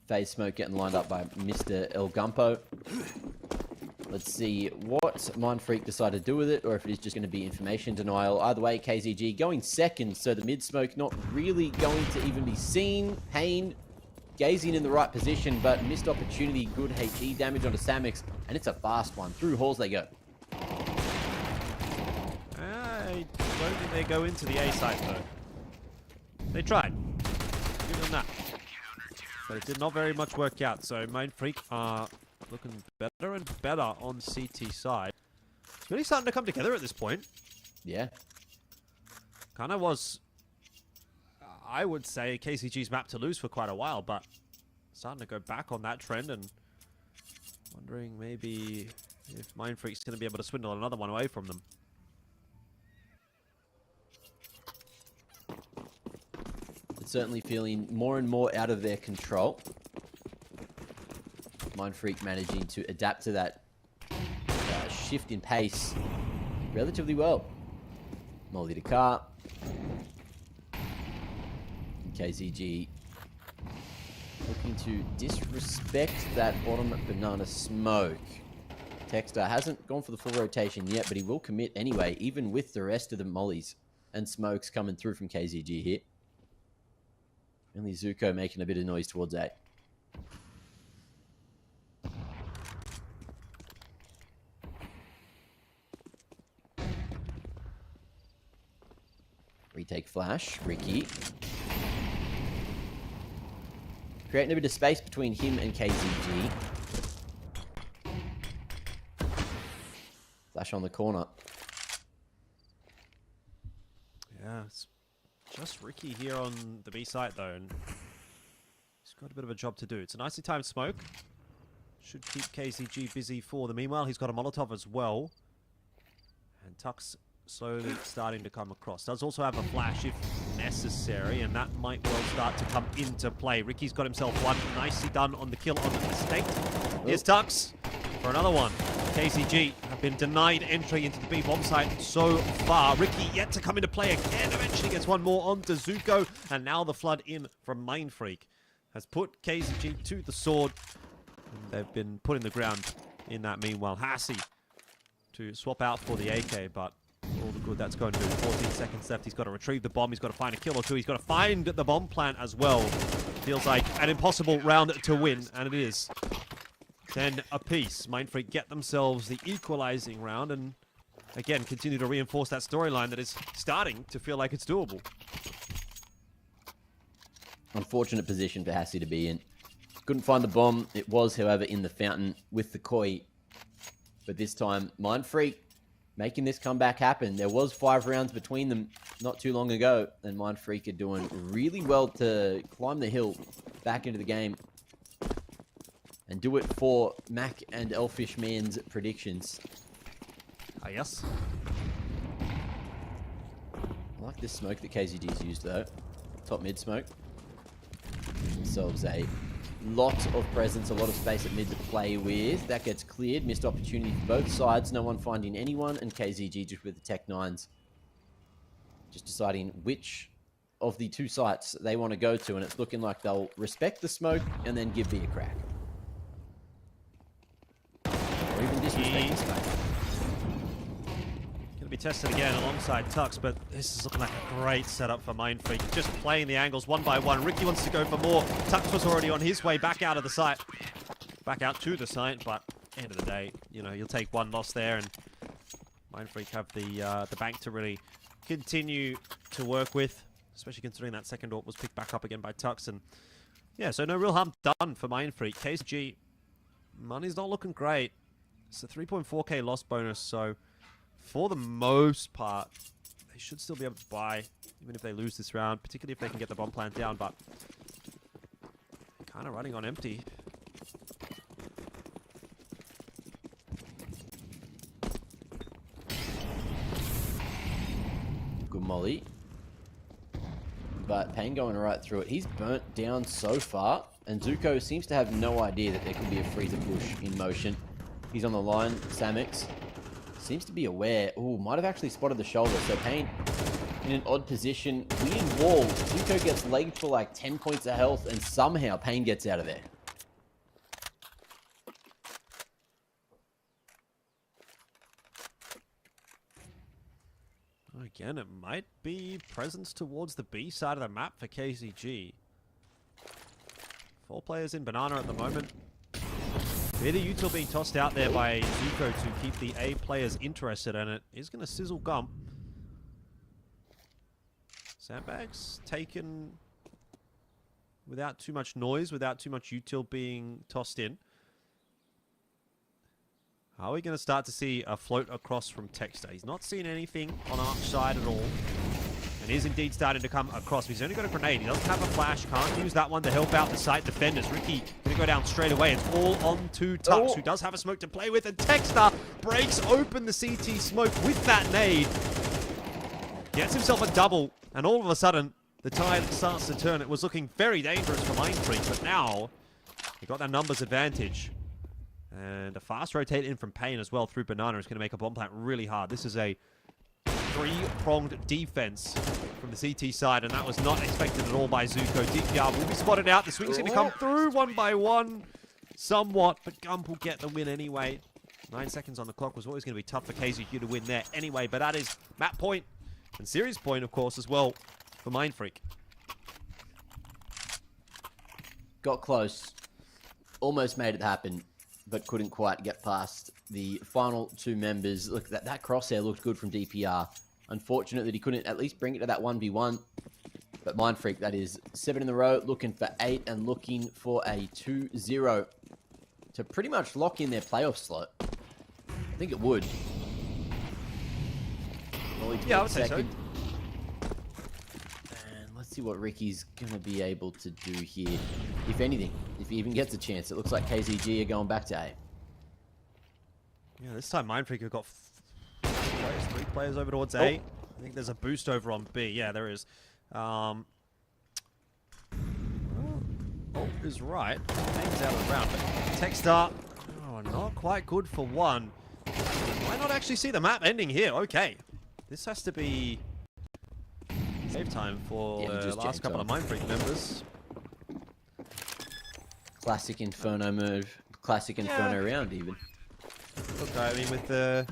Phase smoke getting lined up by Mr. El Gumpo. Let's see what Mindfreak decided to do with it, or if it is just going to be information denial. Either way, KZG going second, so the mid-smoke not really going to even be seen. Payne gazing in the right position, but missed opportunity. Good HE damage onto Samix, and it's a fast one. Through halls they go. I don't think they go into the A site, though. They tried. Give them that. But it did not very much work out, so Mindfreak are looking better and better on CT side. It's really starting to come together at this point. Yeah. Kind of was, I would say, KCG's map to lose for quite a while, but starting to go back on that trend and wondering maybe if Mindfreak's going to be able to swindle another one away from them. It's certainly feeling more and more out of their control. Mindfreak managing to adapt to that shift in pace relatively well. Molly to car. KZG looking to disrespect that bottom banana smoke. Texter hasn't gone for the full rotation yet, but he will commit anyway, even with the rest of the mollies and smokes coming through from KZG here. Only Zuko making a bit of noise towards A. Retake flash, Ricky. Creating a bit of space between him and KZG. Flash on the corner. Yeah, it's just Ricky here on the B site, though, and he's got a bit of a job to do. It's a nicely timed smoke. Should keep KZG busy for the meanwhile. He's got a Molotov as well. And Tux slowly starting to come across. Does also have a flash if necessary, and that might well start to come into play. Ricky's got himself one. Nicely done on the kill on the mistake. Here's Tux for another one. KCG have been denied entry into the B bomb site so far. Ricky yet to come into play again. Eventually gets one more onto Zuko, and now the flood in from Mindfreak has put KCG to the sword. And they've been put in the ground in that meanwhile. Hassi to swap out for the AK, but all the good that's going to do. 14 seconds left. He's got to retrieve the bomb. He's got to find a kill or two. He's got to find the bomb plant as well. Feels like an impossible round to win, and it is. 10 apiece. Mindfreak get themselves the equalizing round, and again, continue to reinforce that storyline that is starting to feel like it's doable. Unfortunate position for Hassi to be in. Couldn't find the bomb. It was, however, in the fountain with the koi. But this time, Mindfreak making this comeback happen. There was 5 rounds between them not too long ago, and Mindfreak are doing really well to climb the hill back into the game and do it for Mac and Elfish Man's predictions. Ah, yes. I like this smoke that KZG's used, though. Top mid smoke. themselves a lot of presence, a lot of space at mid to play with. That gets cleared. Missed opportunity for both sides. No one finding anyone, and KZG just with the Tech 9s. Just deciding which of the two sites they want to go to, and it's looking like they'll respect the smoke and then give B a crack. Or even disrespect the smoke. Going to be tested again alongside Tux, but this is looking like a great setup for Mindfreak. Just playing the angles one by one. Ricky wants to go for more. Tux was already on his way back out of the site. Back out to the site, but end of the day, you know, you'll take one loss there, and Mindfreak have the bank to really continue to work with, especially considering that second AWP was picked back up again by Tux. And yeah, so no real harm done for Mindfreak. KZG, money's not looking great. It's a 3.4k loss bonus, so for the most part, they should still be able to buy, even if they lose this round, particularly if they can get the bomb plant down, but kind of running on empty. Good molly. But Payne going right through it. He's burnt down so far, and Zuko seems to have no idea that there can be a freezer push in motion. He's on the line. Samix seems to be aware. Ooh, might have actually spotted the shoulder. So Payne in an odd position. Weird wall. Zuko gets legged for like 10 points of health, and somehow Payne gets out of there. Again, it might be presence towards the B side of the map for KZG. 4 players in Banana at the moment. Bit of util being tossed out there by Zuko to keep the A players interested, and it is going to sizzle Gump. Sandbags taken without too much noise, without too much util being tossed in. Are we going to start to see a float across from Texter? He's not seen anything on Arch side at all. And is indeed starting to come across. He's only got a grenade. He doesn't have a flash. Can't use that one to help out the site defenders. Ricky going to go down straight away. It's all on to Tux, who does have a smoke to play with. And Texter breaks open the CT smoke with that nade. Gets himself a double. And all of a sudden, the tide starts to turn. It was looking very dangerous for Mindfreak. But now, he got that numbers advantage. And a fast rotate in from Payne as well through Banana is going to make a bomb plant really hard. This is a 3-pronged defense from the CT side, and that was not expected at all by Zuko. DPR will be spotted out. The swing's going to come through one by one, somewhat, but Gump will get the win anyway. 9 seconds on the clock was always going to be tough for KZG to win there anyway, but that is map point and series point, of course, as well for Mindfreak. Got close. Almost made it happen, but couldn't quite get past the final 2 members. Look, that crosshair looked good from DPR. Unfortunate that he couldn't at least bring it to that 1v1. But Mindfreak, that is 7 in a row, looking for 8 and looking for a 2-0 to pretty much lock in their playoff slot. I think it would. Yeah, I would say so. And let's see what Ricky's going to be able to do here. If anything, if he even gets a chance. It looks like KZG are going back to A. Yeah, this time Mindfreak have got 3 players over towards A. I think there's a boost over on B. Yeah, there is. Bolt is right. Payne's out of the round, but Techstar, not quite good for one. Might not actually see the map ending here. Okay. This has to be save time for the last couple of Mindfreak members. Classic Inferno move. Classic Inferno round, even. Okay, I mean, with the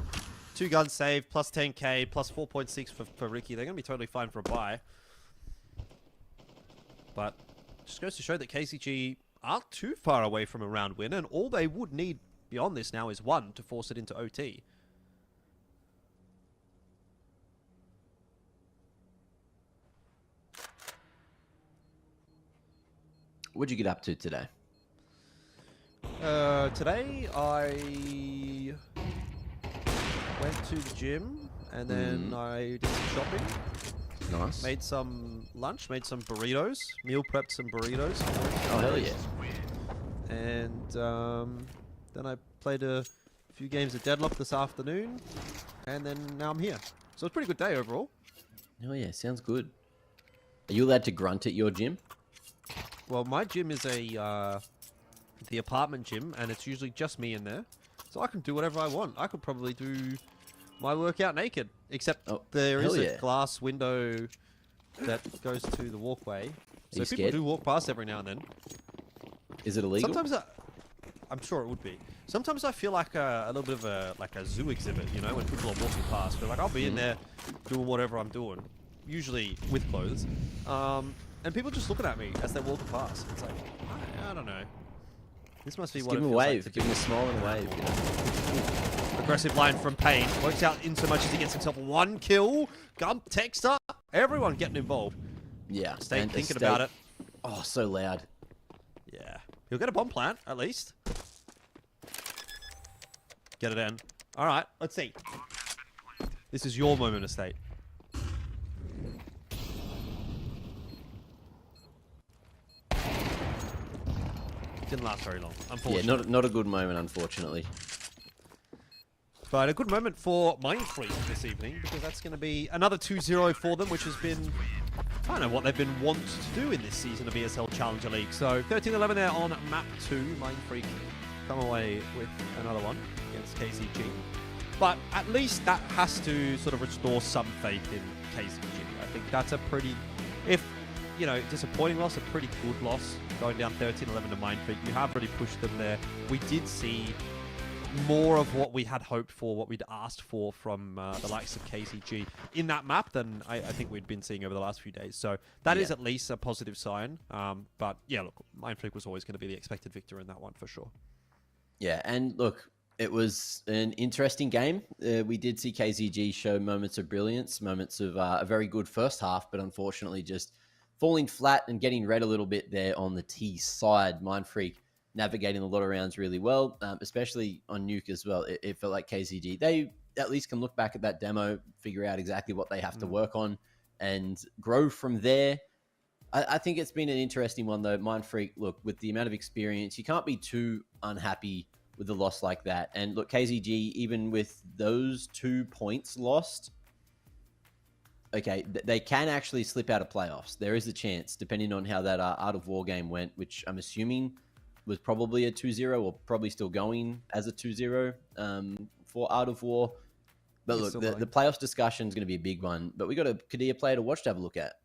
2 guns saved, plus 10k, plus 4.6 for Ricky, they're going to be totally fine for a buy. But just goes to show that KZG aren't too far away from a round win, and all they would need beyond this now is 1 to force it into OT. What'd you get up to today? Today I went to the gym, and then I did some shopping. Nice. Made some lunch, made some burritos, meal prepped some burritos. Oh, hell yeah. And then I played a few games of Deadlock this afternoon, and then now I'm here. So it's a pretty good day overall. Oh yeah, sounds good. Are you allowed to grunt at your gym? Well, my gym is the apartment gym, and it's usually just me in there. So I can do whatever I want. I could probably do my workout naked. Except there is a glass window that goes to the walkway. So people do walk past every now and then. Is it illegal? Sometimes I'm sure it would be. Sometimes I feel like a little bit of a zoo exhibit, you know, when people are walking past. But like I'll be in there doing whatever I'm doing, usually with clothes, and people just looking at me as they're walking past. It's like I don't know. This must be just what give it him a feels wave. like Give him a smile and a wave. You know? Aggressive line from Payne. Works out in so much as he gets himself 1 kill. Gump, Texter, everyone getting involved. Yeah. State thinking about it. Oh, so loud. Yeah. He'll get a bomb plant, at least. Get it in. All right, let's see. This is your moment, Estate. Didn't last very long, unfortunately. Yeah, not a good moment, unfortunately. But a good moment for Mindfreak this evening, because that's going to be another 2-0 for them, which has been, I don't know what they've been wont to do in this season of ESL Challenger League. So 13-11 there on map 2. Mindfreak come away with another one against KZG. But at least that has to sort of restore some faith in KZG. I think that's a pretty, if, you know, disappointing loss, a pretty good loss, going down 13-11 to Mindfreak. You have really pushed them there. We did see more of what we had hoped for, what we'd asked for from the likes of KZG in that map than I think we'd been seeing over the last few days. So that is at least a positive sign. But yeah, look, Mindfreak was always going to be the expected victor in that one for sure. Yeah, and look, it was an interesting game. We did see KZG show moments of brilliance, moments of a very good first half, but unfortunately just falling flat and getting red a little bit there on the T side. Mindfreak navigating a lot of rounds really well, especially on Nuke as well. It felt like KZG, they at least can look back at that demo, figure out exactly what they have to work on and grow from there. I think it's been an interesting one though. Mindfreak, look, with the amount of experience, you can't be too unhappy with a loss like that. And look, KZG, even with those 2 points lost, okay, they can actually slip out of playoffs. There is a chance, depending on how that Art of War game went, which I'm assuming was probably a 2-0 or probably still going as a 2-0 for Art of War. But look, the playoffs discussion is going to be a big one. But we got a Kadia player to watch to have a look at.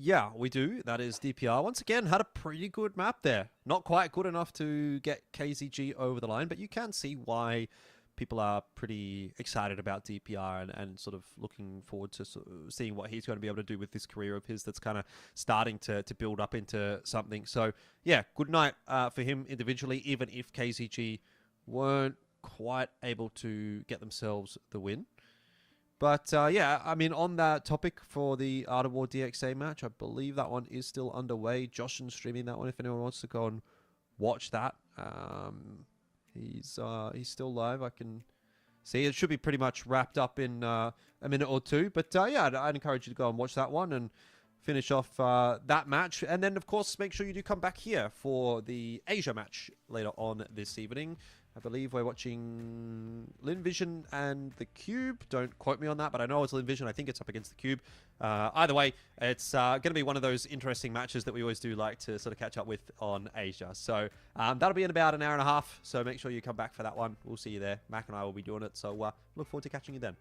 Yeah, we do. That is DPR. Once again, had a pretty good map there. Not quite good enough to get KZG over the line, but you can see why people are pretty excited about DPR and sort of looking forward to seeing what he's going to be able to do with this career of his that's kind of starting to build up into something. So, yeah, good night for him individually, even if KZG weren't quite able to get themselves the win. But, yeah, I mean, on that topic for the Art of War DXA match, I believe that one is still underway. Joshin's streaming that one if anyone wants to go and watch that. He's still live. I can see it should be pretty much wrapped up in a minute or two. But, yeah, I'd encourage you to go and watch that one and finish off that match. And then, of course, make sure you do come back here for the Asia match later on this evening. I believe we're watching Linvision and the Cube. Don't quote me on that, but I know it's Linvision. I think it's up against the Cube. Either way, it's going to be one of those interesting matches that we always do like to sort of catch up with on Asia. So that'll be in about an hour and a half. So make sure you come back for that one. We'll see you there. Mac and I will be doing it. So look forward to catching you then.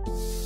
Bye.